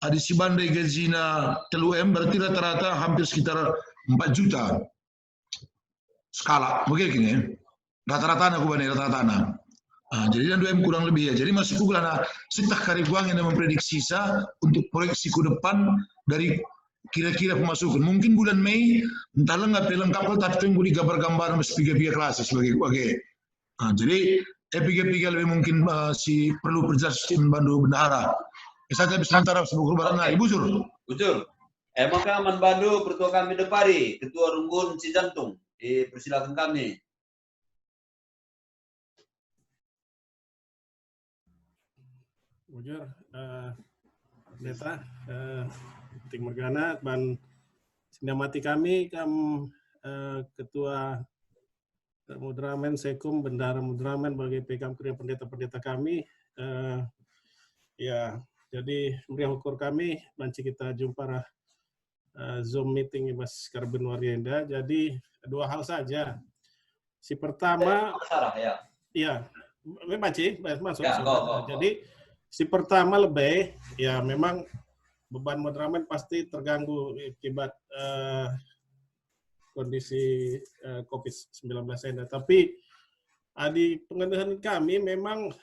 Ada si bandai gazina 3M berarti rata-rata hampir sekitar 4 juta. Skala, begini ya. Rata-rata aku bandai rata-rata. Jadi 2M kurang lebih ya. Jadi masuk bulan setah kari uang yang memprediksi untuk proyeksi ke depan dari kira-kira pemasukan. Mungkin bulan Mei, entah lengkap tapi tunggu di gambar-gambar piga-piga klasis sebagai. Jadi piga-piga lebih mungkin si perlu perjalanan bandu bendahara. Saya bisa antara sebuah barang Ibu Sur. Bujur. Maka Aman Bandu Pertua kami Depari, Ketua Runggun Cijantung. Persilakan kami. Bujur, Neta, Ting Mergana, ban sinamati kami, Ketua Mudramen Sekum, Bendara Mudramen bagi PKM Kriya pendeta-pendeta kami, ya, jadi meriah ukur kami, banci kita jumpa Zoom meeting Mas Karben Warienda. Jadi 2 hal saja. Si pertama, ya, memang masuk. Ya, jadi si pertama lebih, ya memang beban Mudramen pasti terganggu akibat kondisi COVID-19 ini. Tapi di pengendalian kami memang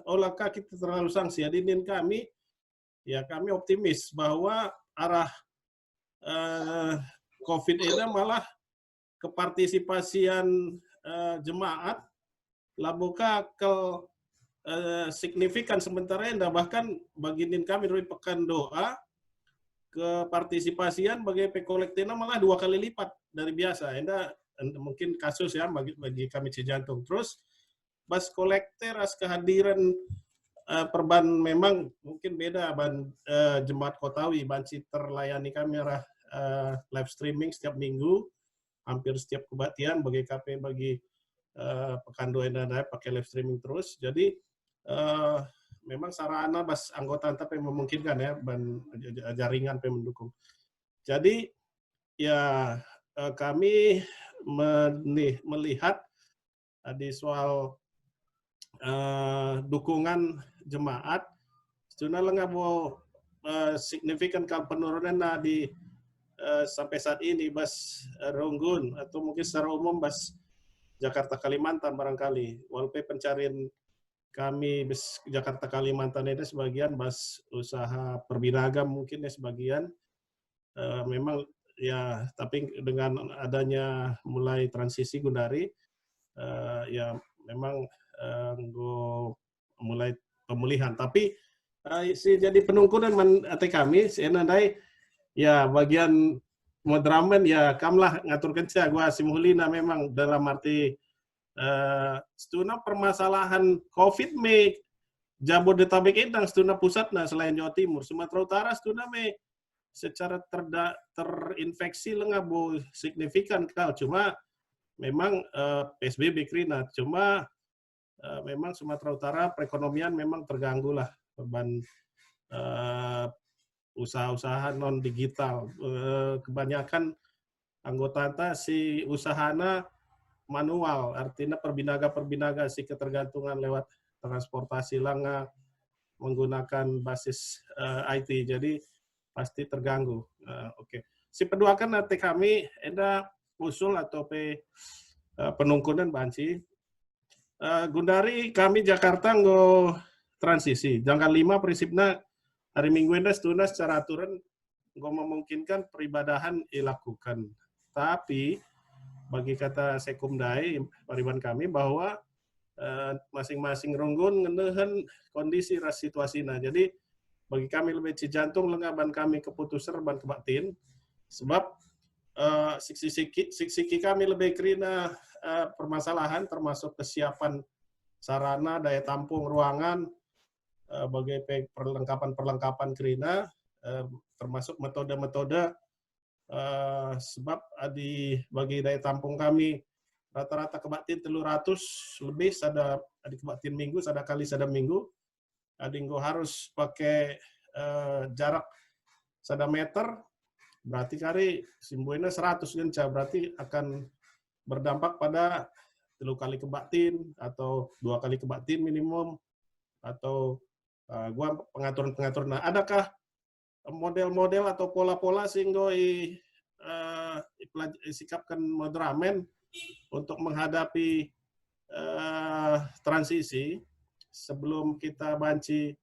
olahkah kita terlalu sanksi. Jadi kami, ya kami optimis bahwa arah COVID ini malah kepartisipasian jemaat labuka ke signifikan sementara ini bahkan bagian kami dari pekan doa ke partisipasian bagi pekolektina malah 2 kali lipat dari biasa. Enda mungkin kasus ya bagi kami Cijantung. Terus bas kolektor as kehadiran perban memang mungkin beda ban jemaat Kotawi banci terlayani kamera live streaming setiap minggu hampir setiap kebaktian bagi KP bagi pekan doa Enda pakai live streaming terus. Jadi memang sarana bas anggota tapi memungkinkan ya ban jaringan mendukung. Jadi ya kami melihat di soal dukungan jemaat sebenarnya nggak mau signifikan penurunan di sampai saat ini bas Runggun atau mungkin secara umum bas Jakarta Kalimantan barangkali walaupun pencarian kami bas Jakarta Kalimantan itu sebagian bas usaha perbinagam mungkin ya sebagian memang ya tapi dengan adanya mulai transisi Gundari ya memang mulai pemulihan tapi jadi penungkunan kami senandai ya bagian Mudramen ya kamlah ngatur kerja gua Simulina memang dalam arti setuna permasalahan COVID me Jabodetabek edang setuna pusatna selain Jawa Timur Sumatera Utara setuna me secara terinfeksi lengabo signifikan kal cuma memang PSBB krina cuma memang Sumatera Utara perekonomian memang terganggu lah beban usaha-usaha non digital kebanyakan anggota si usahana manual artinya perbinaga si ketergantungan lewat transportasi langa menggunakan basis IT, jadi pasti terganggu. Oke. Si peduakan nanti kami enda usul atau penungkunan banci. Gundari kami Jakarta nggo transisi. Jangka 5 prinsipnya hari Minggu enda setuna secara aturan nggo memungkinkan peribadahan dilakukan. Tapi bagi kata Sekumdai pariban kami bahwa masing-masing ronggon ngenehen kondisi ras situasinya. Jadi bagi kami lebih cijantung lengaban kami keputusan ban kebatin sebab siksi kami lebih kerina permasalahan termasuk kesiapan sarana, daya tampung ruangan, bagi perlengkapan kerina, termasuk metode-metode sebab bagi daya tampung kami rata-rata kebatin 300 lebih sada di kebatin minggu, sada kali sada minggu. Adinggo harus pakai jarak sada meter, berarti kari simboina 100 genca, berarti akan berdampak pada 3 kali kebatin atau 2 kali kebatin minimum, atau gua pengatur. Nah, adakah model-model atau pola-pola sehingga sikapkan moderamen untuk menghadapi transisi sebelum kita banci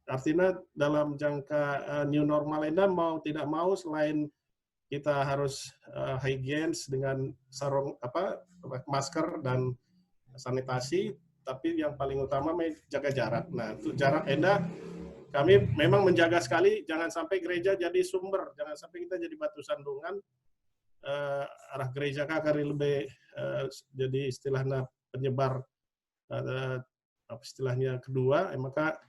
artinya dalam jangka new normal ini mau tidak mau selain kita harus higienis dengan sarung masker dan sanitasi, tapi yang paling utama jaga jarak. Nah, untuk jarak kami memang menjaga sekali jangan sampai gereja jadi sumber, jangan sampai kita jadi batu sandungan arah gereja kari lebih jadi istilahnya penyebar istilahnya kedua, maka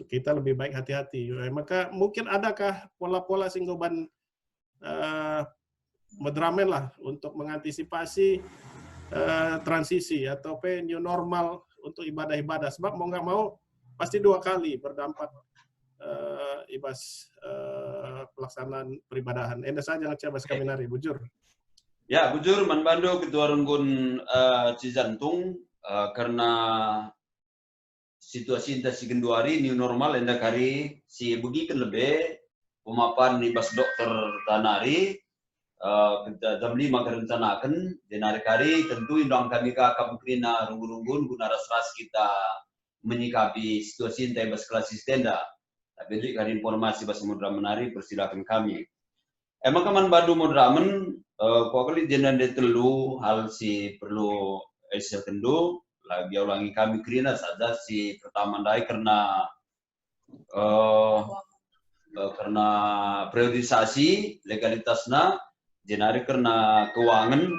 kita lebih baik hati-hati. Maka mungkin adakah pola-pola singgoban moderamen lah untuk mengantisipasi transisi atau new normal untuk ibadah-ibadah, sebab mau nggak mau pasti 2 kali berdampak pelaksanaan peribadahan. Enda saja ngecabas kami nari, bujur. Ya, bujur manbando ketua renggun Cijantung karena situasi inta si genduari new normal enda kari si bugikan lebih pemapan ni bas dokter tanari kita jam 5 kerencanakan denari kari tentu indang kami kakak mungkina runggun-runggun guna ras kita menyikapi situasi inta bas klasis tenda. Tapi untuk kari informasi bas moderamen menari persilakan kami. Emang kaman badu moderamen pokoknya jenan detelu hal si perlu kendu lagi ulangi kami kerina saja si pertama dai karena priorisasi legalitasnya, jenari karena keuangan,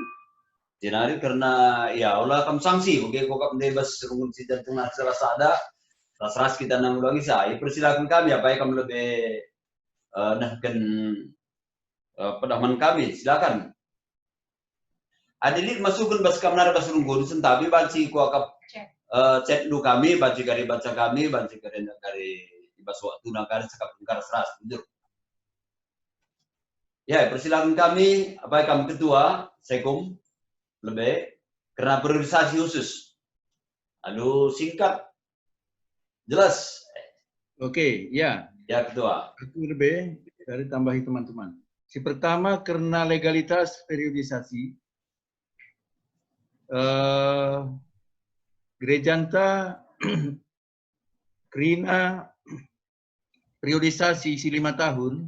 jenari karena ya Allah kam sanksi, oke kok bebas rungun si jantung salah sada, ras kita nang ulangi saya, persilakan kami apa yang kami lebih nahkan pedaman kami, silakan. Adilit masukkan bas kamnar bas runggun sentabi banci ku akap chat lu kami banci kari baca kami banci kari bas waktu nakari sekap ngkar seras betul. Ya persilakan kami apa kami ketua Sekum lebih karena priorisasi khusus. Aduh singkat jelas. Oke, ya. Ya ketua. Aku lebih dari tambahi teman-teman. Si pertama karena legalitas periodisasi. Gerejanta kerina periodisasi si 5 tahun,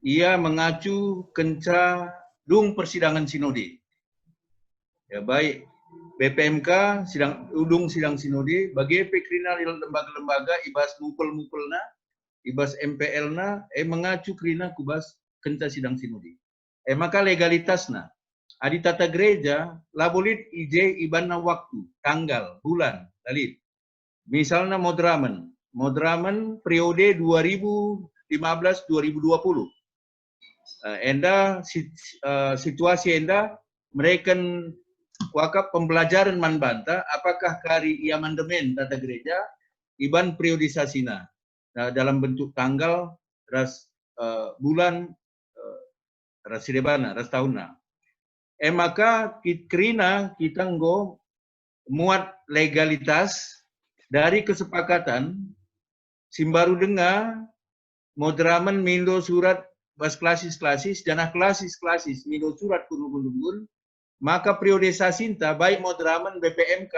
ia mengacu kenca dung persidangan sinode. Ya baik BPMK udung sidang sinode, bagi pekrina lembaga-lembaga ibas mukul-mukulna, ibas MPL-na, mengacu kerina kubas kenca sidang sinode. Maka legalitasna. Adi tata gereja, labolit ije ibanna waktu, tanggal, bulan, lalit. Misalnya moderamen periode 2015-2020. Enda situasi enda mereka wakaf pembelajaran manbanta, apakah kari amandemen tata gereja, iban periodisasina dalam bentuk tanggal, ras bulan, ras sidebana, ras tahunna. Maka kerina kita nggo muat legalitas dari kesepakatan Simbaru dengar Modraman mindo surat bas klasis dan klasis mindo surat kunubun maka priorisasi sinta baik Modraman BPMK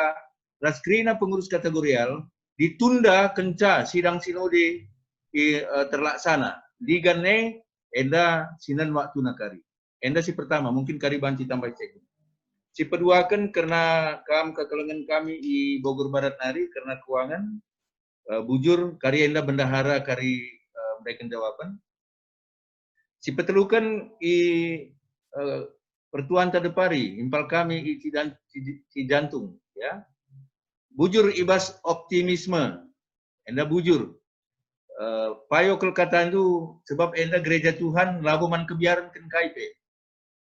Raskrina pengurus kategorial ditunda kenca sidang sinode terlaksana digane enda sinan waktu nakari enda si pertama mungkin kari banci tambah cek si kedua kan karena kekelengan kami di Bogor Barat nari karena keuangan bujur kari enda bendahara kari mereka jawaban si petelukan pertuan tadepari impal kami si jantung ya bujur ibas optimisme enda bujur payo kelkatan itu sebab enda gereja Tuhan labuman kebiaran ken KIP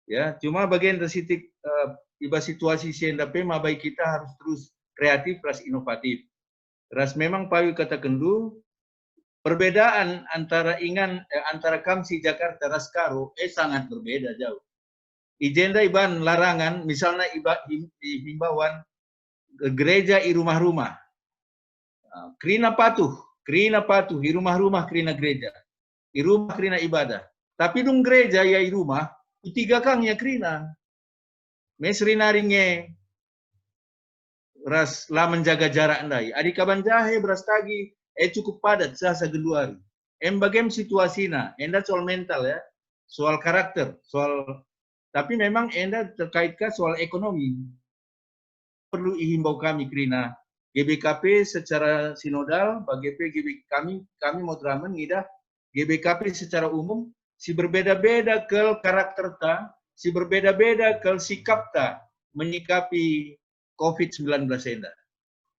ya cuma bagian resitik ibas situasi si enda pema baik kita harus terus kreatif plus inovatif ras memang payo kata kendu perbedaan antara antara Kamsi Jakarta Raskaro sangat berbeda jauh agenda iban larangan misalnya himbauan gereja i rumah-rumah krina patuh di rumah-rumah krina gereja i rumah krina ibadah tapi dung gereja ya i rumah utiga kang ya krina mesri naringe ras la menjaga jarak ndai adik kaban jahe beras tagi cukup padat sasa geluari bagem situasina enda soal mental ya soal karakter soal tapi memang enda terkaitkan soal ekonomi perlu ihimbau kami krina GBKP secara sinodal bagi kami Modraman ngidah GBKP secara umum si berbeda-beda ke karakter ta si berbeda-beda ke sikap ta menyikapi COVID-19 enda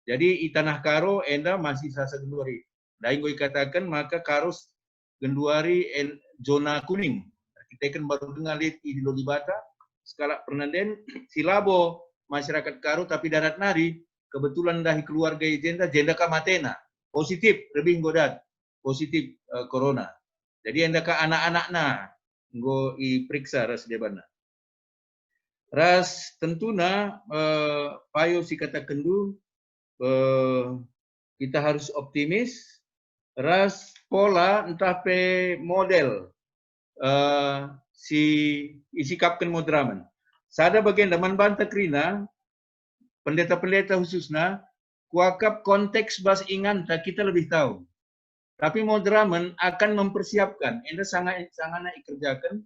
jadi itanah karo enda masih sasa genduari daing gue katakan maka karus genduari zona kuning kita kan baru dengar lihat di Lodibata skala Pernanden silabo masyarakat karo tapi darat nari kebetulan dari keluarga jenda kamatena positif lebih godat positif corona jadi enda ka anak-anakna go iperiksa ras debana ras tentuna payo si kata kendu kita harus optimis ras pola entah pe model si isikapkan Modraman sada bagian daman banta krina pendeta-pendeta khususnya kuakap konteks bas ingan tak kita lebih tahu tapi Modraman akan mempersiapkan enda sangat ikerjakan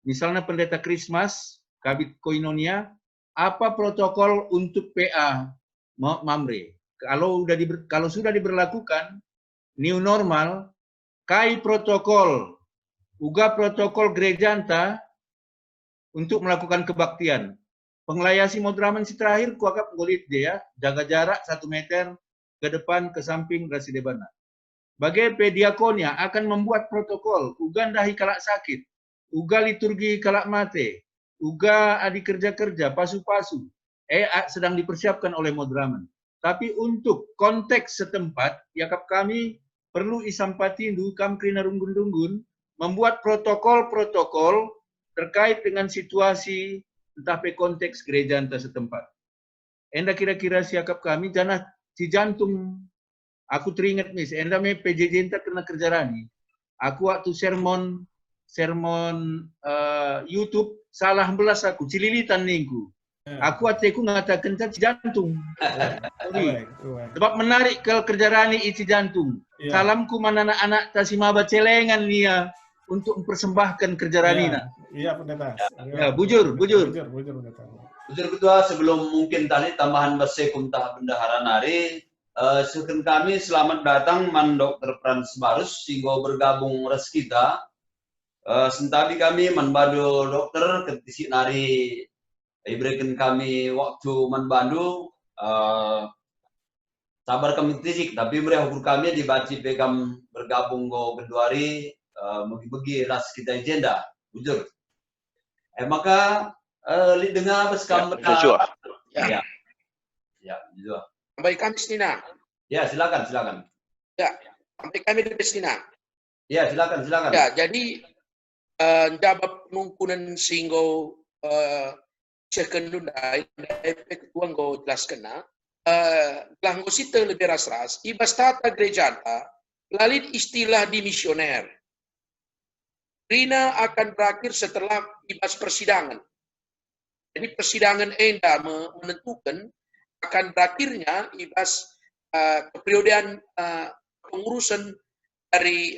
misalnya pendeta Krismas kabit koinonia apa protokol untuk PA Mamre kalau sudah diberlakukan new normal kai protokol uga protokol gereja anta untuk melakukan kebaktian penglayasi Modraman si terakhir kuakap golit dia jaga jarak 1 meter ke depan ke samping rasi debana bagai pediakonia akan membuat protokol uga ndahi kalak sakit uga liturgi kalak mate uga adi kerja-kerja pasu-pasu sedang dipersiapkan oleh Modraman tapi untuk konteks setempat yakap kami perlu isampati kam krina runggun-runggun membuat protokol-protokol terkait dengan situasi entah pe konteks gereja entah setempat. Enda kira-kira siakap kami janah si jantung. Aku teringat mis, enda me PJJ entah kena kerja rani. Aku waktu sermon YouTube salah belas aku cililitan ningku. Aku aku ngatakan si jantung. Sebab menarik ke kerja rani isi jantung. Salamku mana anak-anak tasimaba celengan nia untuk mempersembahkan kerja ranina. Iya pendeta. Ya, bujur. Bujur pendeta. Bujur kedua sebelum mungkin tadi tambahan basekum tah bendahara nari, sekian kami selamat datang man Dr. Frans Barus sehingga bergabung res kita. Sentabi kami manbado dokter ketisi nari iberikan kami waktu manbandu sabar kami tisik tapi beri hukum kami dibaci pegam bergabung go genduari bagi ras kita agenda bujur maka dengar beskam ya bujur Sampai kami Stina. ya silakan Ya, sampai kami di Stina. ya silakan Ya, jadi dapat penungkunan singgo secondunda ketua go jelaskan Langgosita lebih ras-ras, ibas tata gerejanta, lalit istilah dimisioner. Rina akan berakhir setelah ibas persidangan. Jadi persidangan enda menentukan akan berakhirnya ibas keperiodean pengurusan dari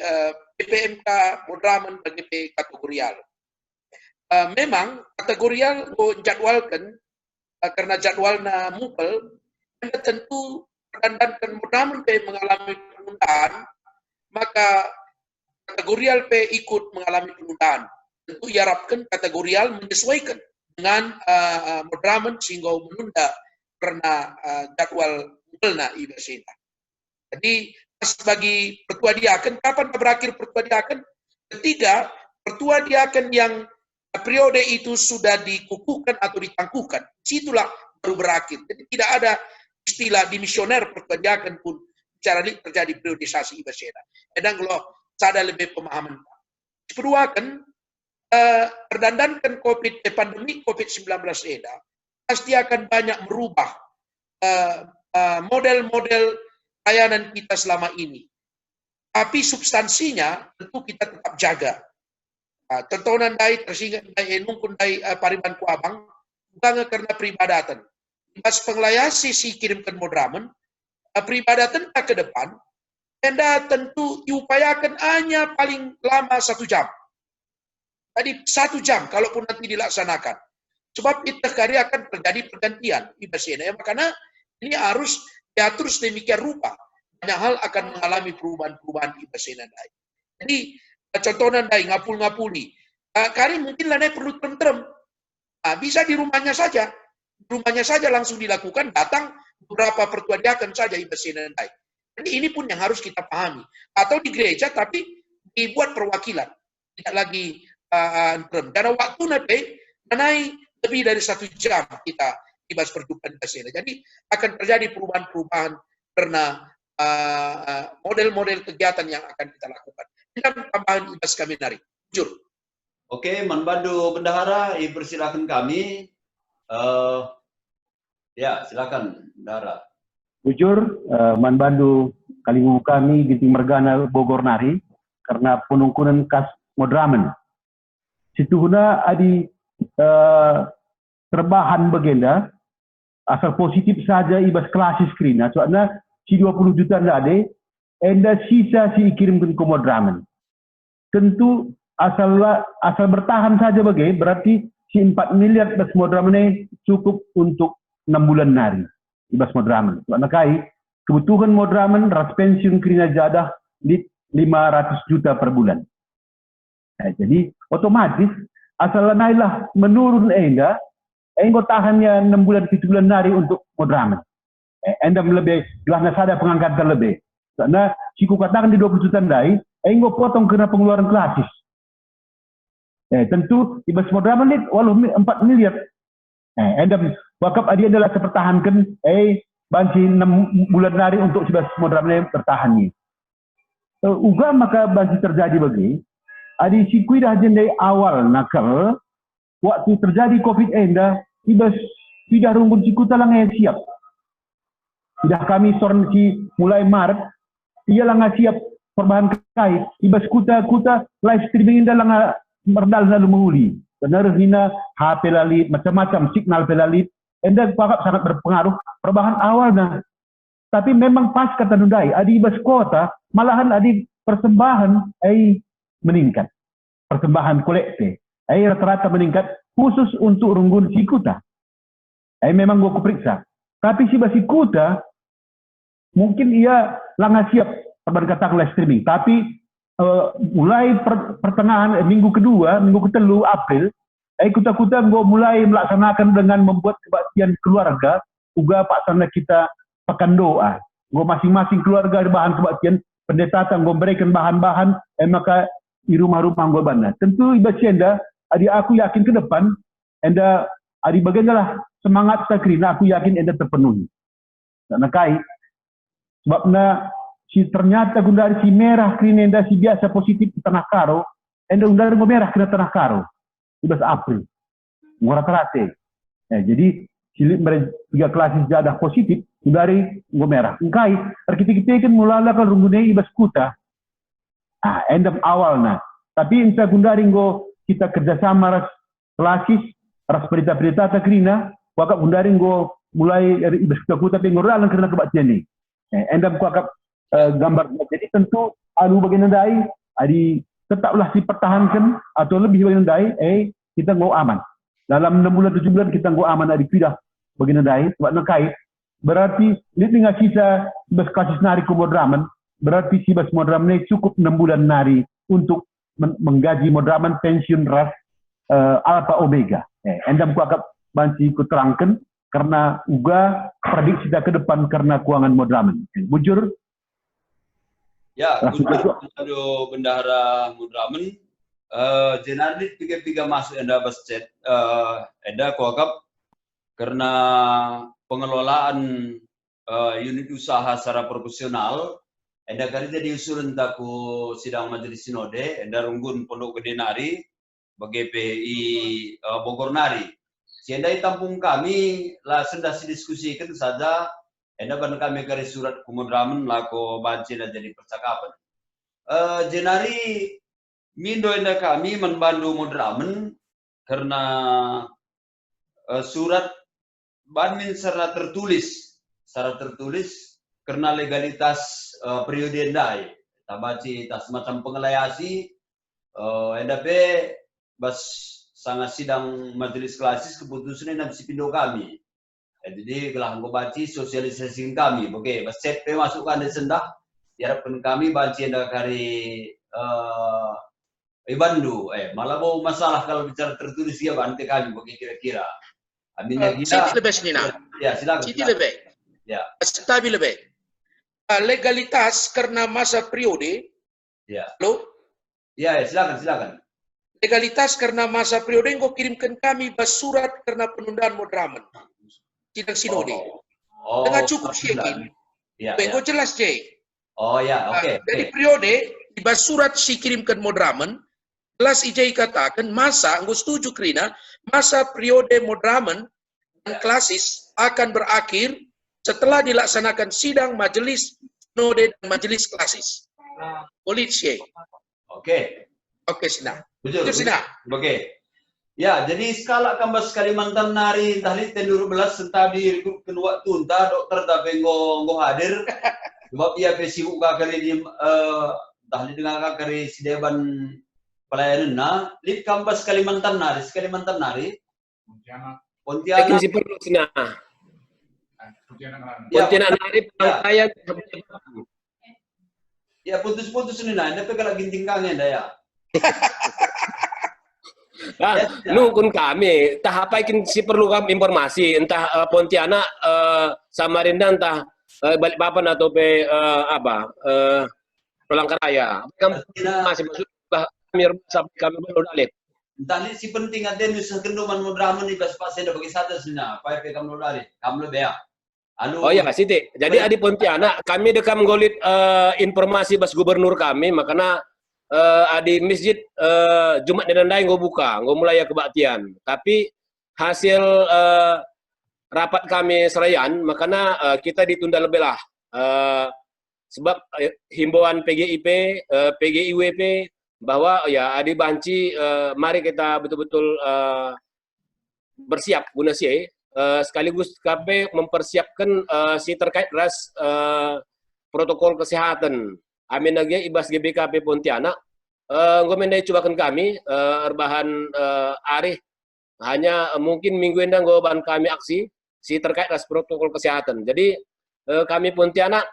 PPMK Modraman bagi kategorial. Memang kategorial jadwalkan karena jadwalnya mupel, anda tentu perdandan Modraman mengalami penundaan, maka kategorial ikut mengalami penundaan. Tentu diharapkan kategorial menyesuaikan dengan Modraman sehingga menunda karena jadwal mupelna ibasena. Jadi bagi pertua diaken, kapan berakhir pertua diaken? Ketiga, pertua diaken yang periode itu sudah dikukuhkan atau ditangguhkan, situlah baru berakhir. Jadi tidak ada istilah dimisioner pertua diaken pun secara terjadi periodisasi ibasena. Dan kalau sada lebih pemahaman. Kedua kan perdandankan pandemi COVID-19 eda pasti akan banyak merubah model-model layanan kita selama ini. Tapi substansinya tentu kita tetap jaga. Tontonan dai tersingkat dai nungkun dai pariban kuabang bukan karena peribadatan. Pas penglayasi si kirimkan Modraman, peribadatan ke depan, anda tentu diupayakan hanya paling lama 1 jam. Tadi 1 jam, kalaupun nanti dilaksanakan. Sebab itu karya akan terjadi pergantian ibasena. Makanya ini harus diatur sedemikian rupa. Banyak hal akan mengalami perubahan-perubahan ibasena. Jadi contohnya ngapul-ngapuli. Kari mungkin lah perlu tentrem. Bisa di rumahnya saja. Rumahnya saja langsung dilakukan, datang beberapa pertua diaken saja ibasena. Jadi ini pun yang harus kita pahami. Atau di gereja tapi dibuat perwakilan. Tidak lagi karena waktu nanti menai lebih dari 1 jam kita ibas perjumpaan ibasena. Jadi akan terjadi perubahan-perubahan karena model-model kegiatan yang akan kita lakukan. Dan tambahan ibas kami nari. Jujur. Oke, Manbandu Bendahara, persilakan kami. Ya, silakan Bendahara. Jujur, Manbandu Kalimu kami Ginting Mergana Bogor Nari karena penungkunan kas Modraman. Situhuna adi terbahan bagenda asal positif saja ibas klasis skrina soalnya si 20 juta nade enda sisa si kirimkan ke Modraman. Tentu asal bertahan saja bagai berarti si 4 miliar ibas Modraman cukup untuk 6 bulan nari ibas Modraman. Soalnya kai kebutuhan Modraman ras pensiun krina jadah di 500 juta per bulan. Jadi otomatis asal nailah menurun enda tahannya 6 bulan 7 bulan nari untuk Modraman. Enda lebih gelahnya sada pengangkatan lebih. Karena siku katakan di 20 juta nai, potong kena pengeluaran klasis. Tentu ibas Modraman ini walau 4 miliar. Enda wakaf adi adalah sepertahankan banci 6 bulan nari untuk ibas Modraman bertahan ni. Uga maka banci terjadi bagi adi sikui dah jendai awal nakal waktu terjadi COVID enda ibas tidak runggun siku talang siap. Tidak kami sorn si mulai Maret ia lang siap perbahan kai ibas kuta live streaming enda lang merdal na lumuli. Benar hina HP lalit macam-macam signal pelalit enda pakap sangat berpengaruh perbahan awal nah. Tapi memang pas kata nundai adi ibas kota malahan adi persembahan meningkat. Persembahan kolektif. Rata-rata meningkat khusus untuk runggun sikuta. Memang gua kuperiksa. Tapi si basikuta mungkin ia langah siap perbanding live streaming. Tapi mulai pertengahan minggu kedua, minggu ketelu April, kuta-kuta gua mulai melaksanakan dengan membuat kebaktian keluarga. Uga pak sana kita pekan doa. Gua masing-masing keluarga ada bahan kebaktian. Pendeta gua berikan bahan-bahan. Maka di rumah-rumah gua bana. Tentu ibas enda, adi aku yakin ke depan, enda adi bagaimana semangat sakrina, aku yakin enda terpenuhi. Karena kai, sebabnya si ternyata gundari si merah krina enda si biasa positif di tanah karo, enda gundari merah kena tanah karo, ibas April, murah terate. Jadi silit mereka 3 klasis jadah positif, Dari nggo merah. Engkai, kita kan mulala kan runggune ibas kuta. Endam awalnya. Tapi entah gundari nggo kita kerjasama ras klasis, ras perita-perita takrina, wakap gundari nggo mulai dari ibas kuta tapi ngoralan karena kebaktian ini. Endam kuakap gambar. Jadi tentu anu bagian dai, adi tetaplah dipertahankan atau lebih bagian dai, kita nggo aman. Dalam 6 bulan 7 bulan kita nggo aman adi pindah bagian dai sebab nangkai. Berarti ini tinggal kita berkasis nari ke Modraman, berarti si bas Modraman ini cukup 6 bulan nari untuk menggaji Modraman pensiun ras Alpha Omega. Endam ku akan banci ku terangkan karena juga prediksi kita ke depan karena keuangan Modraman. Bujur. Ya, aduh bendahara Modraman, jenarlit piga-piga masuk enda basket, enda ku akap karena pengelolaan unit usaha secara profesional, enda kali jadi usulan taku sidang majelis sinode, enda runggun pondok gede nari, bagi PI Bogor nari. Sienda tampung kami lah sendah didiskusikan saja, enda ban kami kari surat Modraman lako banci dan jadi percakapan. Jenari mindo enda kami membantu Modraman karena surat Banmin secara tertulis karena legalitas periode endai. Tabaci tas macam pengelayasi NDP bas sangat sidang majelis klasis keputusan yang si pindo kami. Jadi kelah baci sosialisasi kami. Oke, bas CP masukkan di sendah. Diharapkan kami baci enda kari Bandu. Malah mau masalah kalau bicara tertulis ya bantu kami bagi kira-kira. Siti lebih Nina. Ya, silakan. Siti lebih. Ya. Stabil lebih. Legalitas karena masa periode. Ya. Halo? Ya, silakan. Legalitas karena masa periode yang kau kirimkan kami bas surat karena penundaan Modraman. Sidang sinode. Dengan cukup yakin. Ya. Kau jelas, Jay. Oh ya, oke. Dari periode di bas surat si kirimkan Modraman, jelas Ijai katakan masa, aku setuju Krina, masa periode Modraman dan klasis akan berakhir setelah dilaksanakan sidang majelis sinode dan majelis klasis. Polisi. Oke. Oke, Sina. Betul, Sina. Oke. Ya, jadi skala kambas Kalimantan nari tahli tendur belas serta di kedua tunta dokter tapi ngo hadir. Sebab ia sibuk kali di tahli dengan kali sideban pelayanan na lip kambas Kalimantan nari Pontianak si perlu sina Pontianak nari pelayan ya putus ni na tapi kalau ginting kangen daya nukun kami tahap ikin si perlu kami informasi entah Pontianak Samarinda entah Balikpapan atau Palangkaraya kami masih masuk kami belum dalip. Tadi si penting ada di sekenduman Modraman di bas pasien bagi satu sini. Pai pe kamu dalip. Kamu lebih ya. Oh ya Siti. Jadi adi Pontianak kami dekam golit informasi bas gubernur kami makanya adi masjid Jumat Nendai ngo buka, ngo mulai kebaktian. Tapi hasil rapat kami serayan makanya kita ditunda lebih lah. Sebab himbauan PGIP, PGIWP bahwa ya adi banci mari kita betul-betul bersiap guna si sekaligus KP mempersiapkan si terkait ras protokol kesehatan amin lagi ibas GBKP Pontianak ngomendai cobakan kami erbahan arih hanya mungkin minggu endang goban kami aksi si terkait ras protokol kesehatan. Jadi kami Pontianak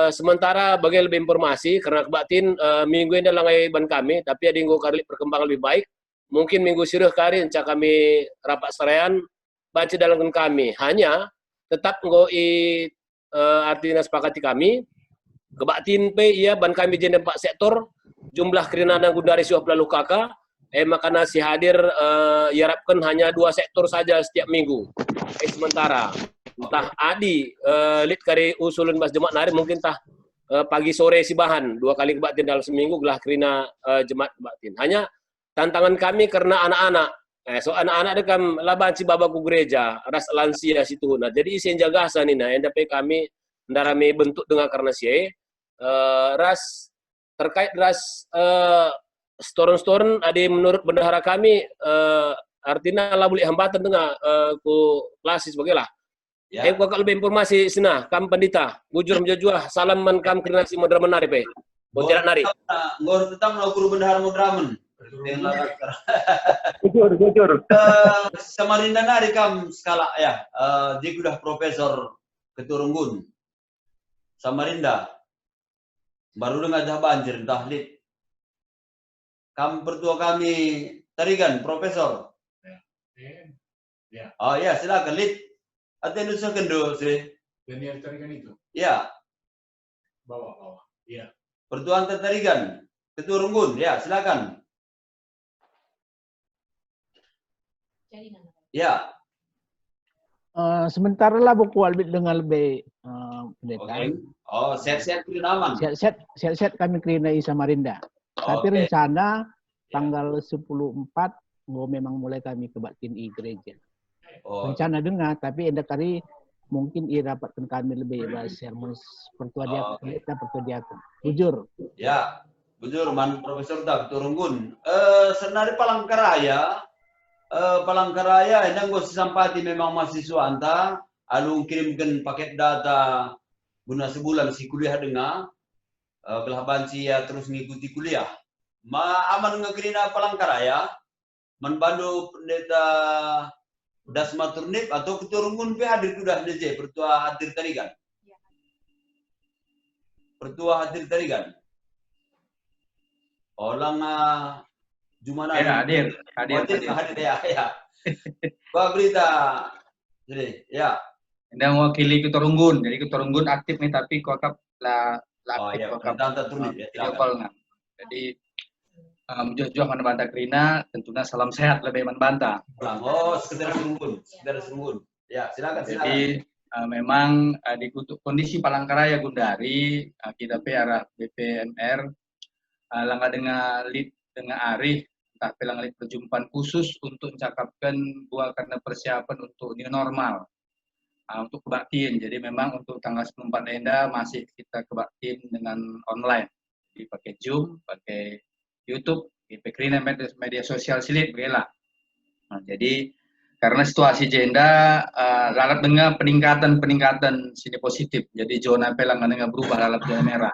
sementara bagi lebih informasi karena kebatin minggu ini langai ban kami tapi ada yang kali perkembangan lebih baik mungkin minggu sirih kari encak kami rapat serayan baca dalam kami hanya tetap ngoi artinya sepakati kami kebatin pe iya ban kami jadi 4 sektor jumlah kerinana gundari suah pelalu kakak makanya si hadir diharapkan hanya 2 sektor saja setiap minggu sementara entah adi lid kari usulun bas jemaat nari mungkin tah pagi sore si bahan 2 kali kebaktian dalam seminggu gelah kerina jemaat kebaktian. Hanya tantangan kami karena anak-anak So anak-anak dekam laban si babaku gereja ras lansia situ. Nah, jadi isen jagasa nih nah endape kami ndarame bentuk dengan karena sie ras terkait ras storen-storen ada menurut bendahara kami artinya lah boleh hambatan tengah ku klasis bagailah. Ya. Kau lebih informasi sina kam pendita bujur menjajuah salam man kam krinasi modern menari pe. Tidak nari. Ngor tetap lo guru bendahara mudramen. Jujur. Samarinda nari kam skala ya. Dia sudah profesor keturunggun. Samarinda. Baru dengar dah banjir tahlid. Kam pertua kami tarigan profesor. Ya. Oh ya silakan lid. Atau kendo sih. Daniel tarikan itu. Ya. Bawah. Iya. Pertuan Tarigan, Keturunggun, ya silakan. Ya. Sementara lah buku albit dengan lebih pendeta. Okay. Oh, sehat-sehat kiri aman. Sehat-sehat kami kerinai Samarinda. Tapi rencana tanggal 10/4 memang mulai kami kebaktian i gereja. Oh. Rencana dengar, tapi endak kali mungkin ia dapatkan kami lebih sermon pertua diakon. Jujur. Ya, jujur man Profesor tak Turunggun. Senari Palangkaraya, yang gue sampati memang mahasiswa anta, alu kirimkan paket data guna sebulan si kuliah dengar, belah banci ya terus ngikuti kuliah. Aman ngegerina Palangkaraya, manbandu pendeta Dasma Turnip atau Keturunggun pe hadir sudah DJ pertua hadir tarigan. Pertua hadir tarigan. Orang Jumana hadir ya. Pak berita. Jadi ya. Anda mewakili Keturunggun. Jadi Keturunggun aktif nih tapi kokap lah aktif ya, kokap. Turnip ya. Jadi Juh Manbanta Krina, tentunya salam sehat lebih Manbanta. Oh, sekedar Serunggun. Ya, silakan. Jadi memang di kondisi Palangkaraya Gundari, kita arah BPMR, langkah dengan lid dengan Arif, entah pelang lid perjumpaan khusus untuk mencakapkan buah karena persiapan untuk new normal, untuk kebaktian. Jadi memang untuk tanggal 4 Enda masih kita kebaktian dengan online, jadi pakai Zoom, pakai YouTube, Krina media sosial silit, begitulah. Nah, jadi karena situasi jenda lalat dengan peningkatan sini positif, jadi zona pelang dengan berubah lalat zona merah.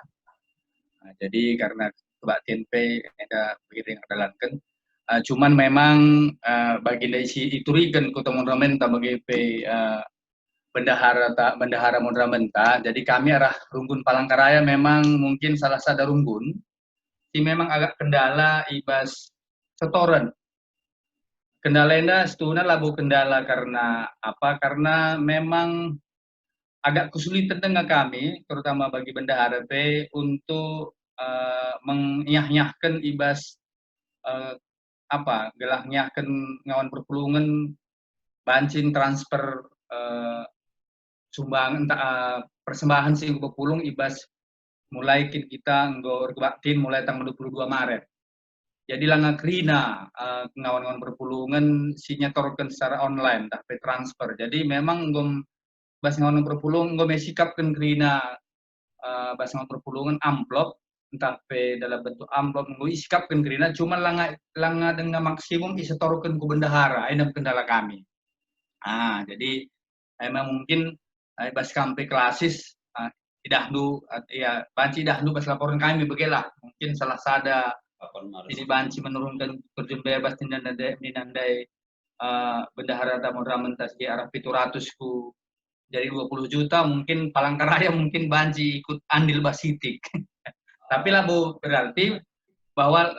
Nah, jadi karena kebaktian P ada begitu yang adalankan. Cuman memang bagi isi iturikan kota Mondramenta bagi P bendahara Mondramenta. Jadi kami arah Runggun Palangkaraya memang mungkin salah satu Runggun. Memang agak kendala ibas setoran. Kendalanya setuna labu kendala karena apa? Karena memang agak kesulitan dengan kami, terutama bagi bendahara P untuk mengyah-nyahkan ibas gelah-nyahkan ngawan perpulungan bancin transfer sumbangan persembahan sing perpulung ibas mulai kita nggak kebaktin mulai tanggal 22 Maret. Jadi langkah krina ngawan-ngawan perpulungan sinyatorkan secara online tapi transfer. Jadi memang bas ngawan perpulung mesikapkan krina bas ngawan perpulungan amplop entah dalam bentuk amplop sikapkan krina cuma langkah dengan maksimum disetorkan ke bendahara ini kendala kami. Jadi memang mungkin bas kampe klasis dahulu ya banci dahulu pas laporan kami begitulah mungkin salah sada ini banci menurunkan terjun bebas dinandai bendahara Mondramenta di arah 700 ku jadi 20 juta mungkin Palangkaraya mungkin banci ikut andil basitik. Tapi lah Bu berarti bahwa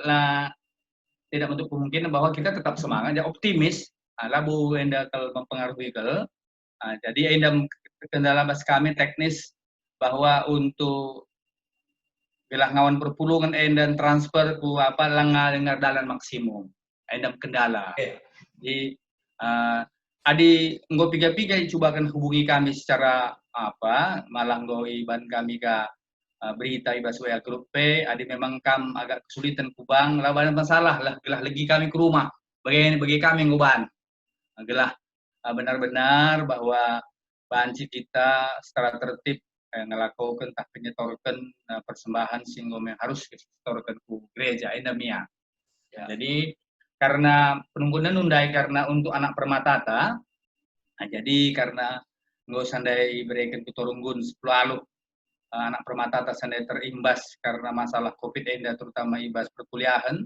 tidak untuk kemungkinan bahwa kita tetap semangat ya optimis lah Bu enda kalau mempengaruhi jadi enda kendala bas kami teknis bahwa untuk bilang ngawan perpulungan dan transfer ku langgar dengar dalan maksimum endam kendala. Jadi adi nggo piga-piga coba kan hubungi kami secara malah nggo iban kami ka berita ibas WA grup P adi memang kam agak kesulitan kubang lah banyak masalah lah lagi kami ke rumah bagi kami nguban adalah benar-benar bahwa banci kita secara tertib ngelakukan tak penyetorkan persembahan sehingga harus disetorkan ke gereja endemia. Ya. Jadi karena penunggunan undai karena untuk anak permatata, nah, jadi karena nggak sandai berikan kutorunggun sepuluh anak permatata sandai terimbas karena masalah COVID enda terutama ibas perkuliahan.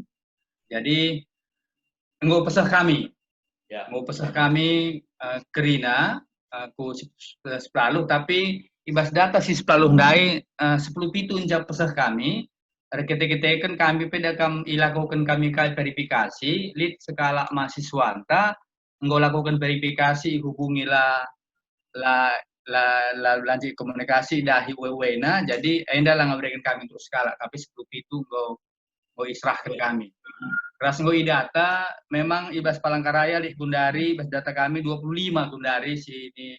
Jadi nggak pesah kami, nggak pesah kami kerina ku sepuluh tapi ibas data si sepuluh ndai 10 pitu injak pesah kami. Kita kami pedakam ilakukan kami verifikasi lid skala mahasiswa anta nggak lakukan verifikasi hubungilah lanjut komunikasi dahi wewena jadi enda lah ngaberikan kami untuk skala tapi 10 itu nggak israhkan kami. Ras nggak data memang ibas Palangkaraya lid Gundari ibas data kami 25 Gundari sini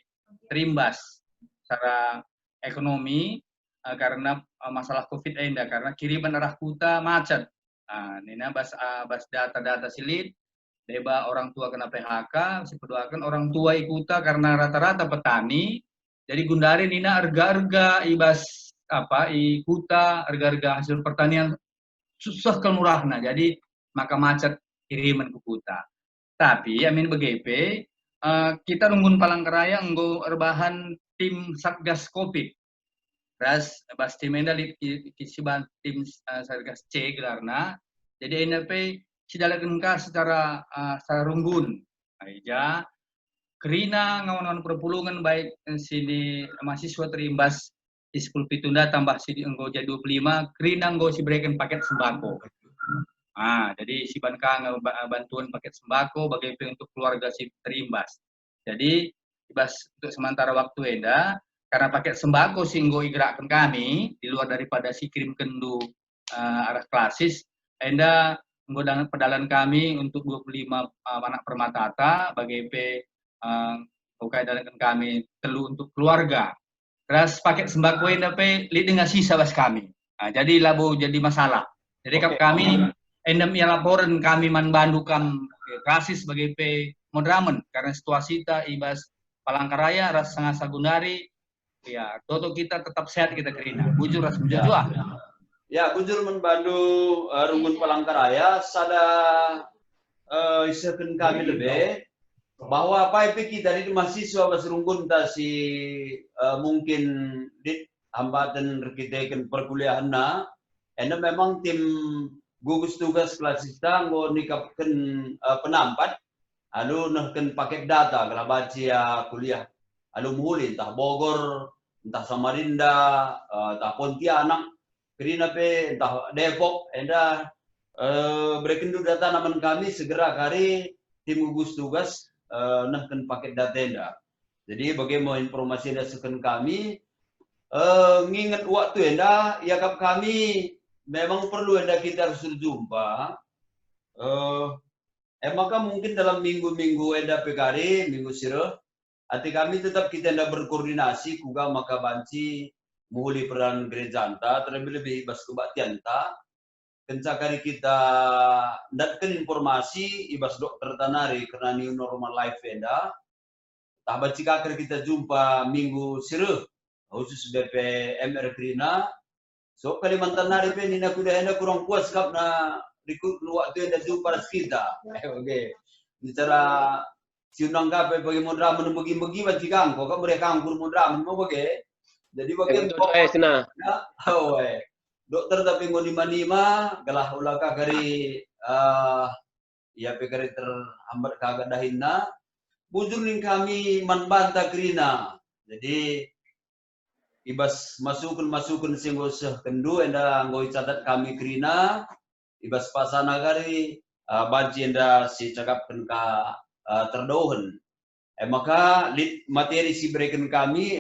terimbas secara ekonomi karena masalah COVID enda karena kiriman arah kuta macet. Nah, ini bas data silit, deba orang tua kena PHK, sepeduakan orang tua ikuta karena rata-rata petani. Jadi Gundari nina harga-harga ibas apa ikuta harga-harga hasil pertanian susah kelurahna. Jadi maka macet kiriman ke kuta. Tapi amin BGP kita nunggun Palangkaraya nggo rebahan tim Satgas Covid. Ras bas tim enda kisiban tim Satgas C gelarna. Jadi NLP sidalakeun ka secara runggun. Aja kerina ngawan-ngawan perpulungan baik sini mahasiswa terimbas di 10 pitunda tambah sini enggo jadi 25 kerina enggo si berikan paket sembako. Jadi si banka bantuan paket sembako bagi untuk keluarga si terimbas. Jadi ibas untuk sementara waktu enda karena paket sembako singgo gerakkan kami di luar daripada si kirim kendu arah klasis enda menggodang pedalan kami untuk 25 anak permatata bagi bukai dalam kami telu untuk keluarga. Terus paket sembako enda li dengan sisa bas kami. Jadi labu jadi masalah. Jadi kami endem ya laporan kami manbandukam klasis bagi modramen karena situasi ta ibas Palangkaraya ras sangat Gundari. Ya, toto kita tetap sehat kita kerina. Bujur ras bujur jua. Ya, bujur membantu runggun Palangkaraya sada isakan kami lebih bahwa apa kita di mahasiswa bas runggun ta si mungkin di hambatan rekitekan perkuliahan na enda memang tim gugus tugas klasista nggo nikapkan penampat alu nahkan paket data kalau baca kuliah alu muhuli entah Bogor entah Samarinda, entah Pontianak, kerina entah Depok, enda berikan dulu data naman kami segera kari tim gugus tugas nahkan paket data enda. Jadi bagaimana informasi enda sukan kami ngingat waktu enda ya kami memang perlu enda kita harus berjumpa. Maka mungkin dalam minggu-minggu enda pekari minggu sirah hati kami tetap kita tidak berkoordinasi kuga maka banci muli peran gereja anta terlebih lebih ibas kebaktian ta kencakari kita datkan informasi ibas dokter tanari karena new normal life enda tah banci kakar kita jumpa minggu siruh khusus BPMR Krina so Kalimantan nari pe nina kuda enda kurang puas kap na rikut waktu enda jumpa kita oke bicara siunang kape bagi modra menembagi bagi kang kok mereka angkur modra mau bagi jadi bagi dokter tapi ngoni manima galah ulaka kari ya pekari terhambat kagak dahinna bujur ning kami manbanta krina jadi ibas masukun singgo seh kendu enda ngoi catat kami krina ibas pasana kari banci enda si cakapkan ka terdohen. Maka materi si berikan kami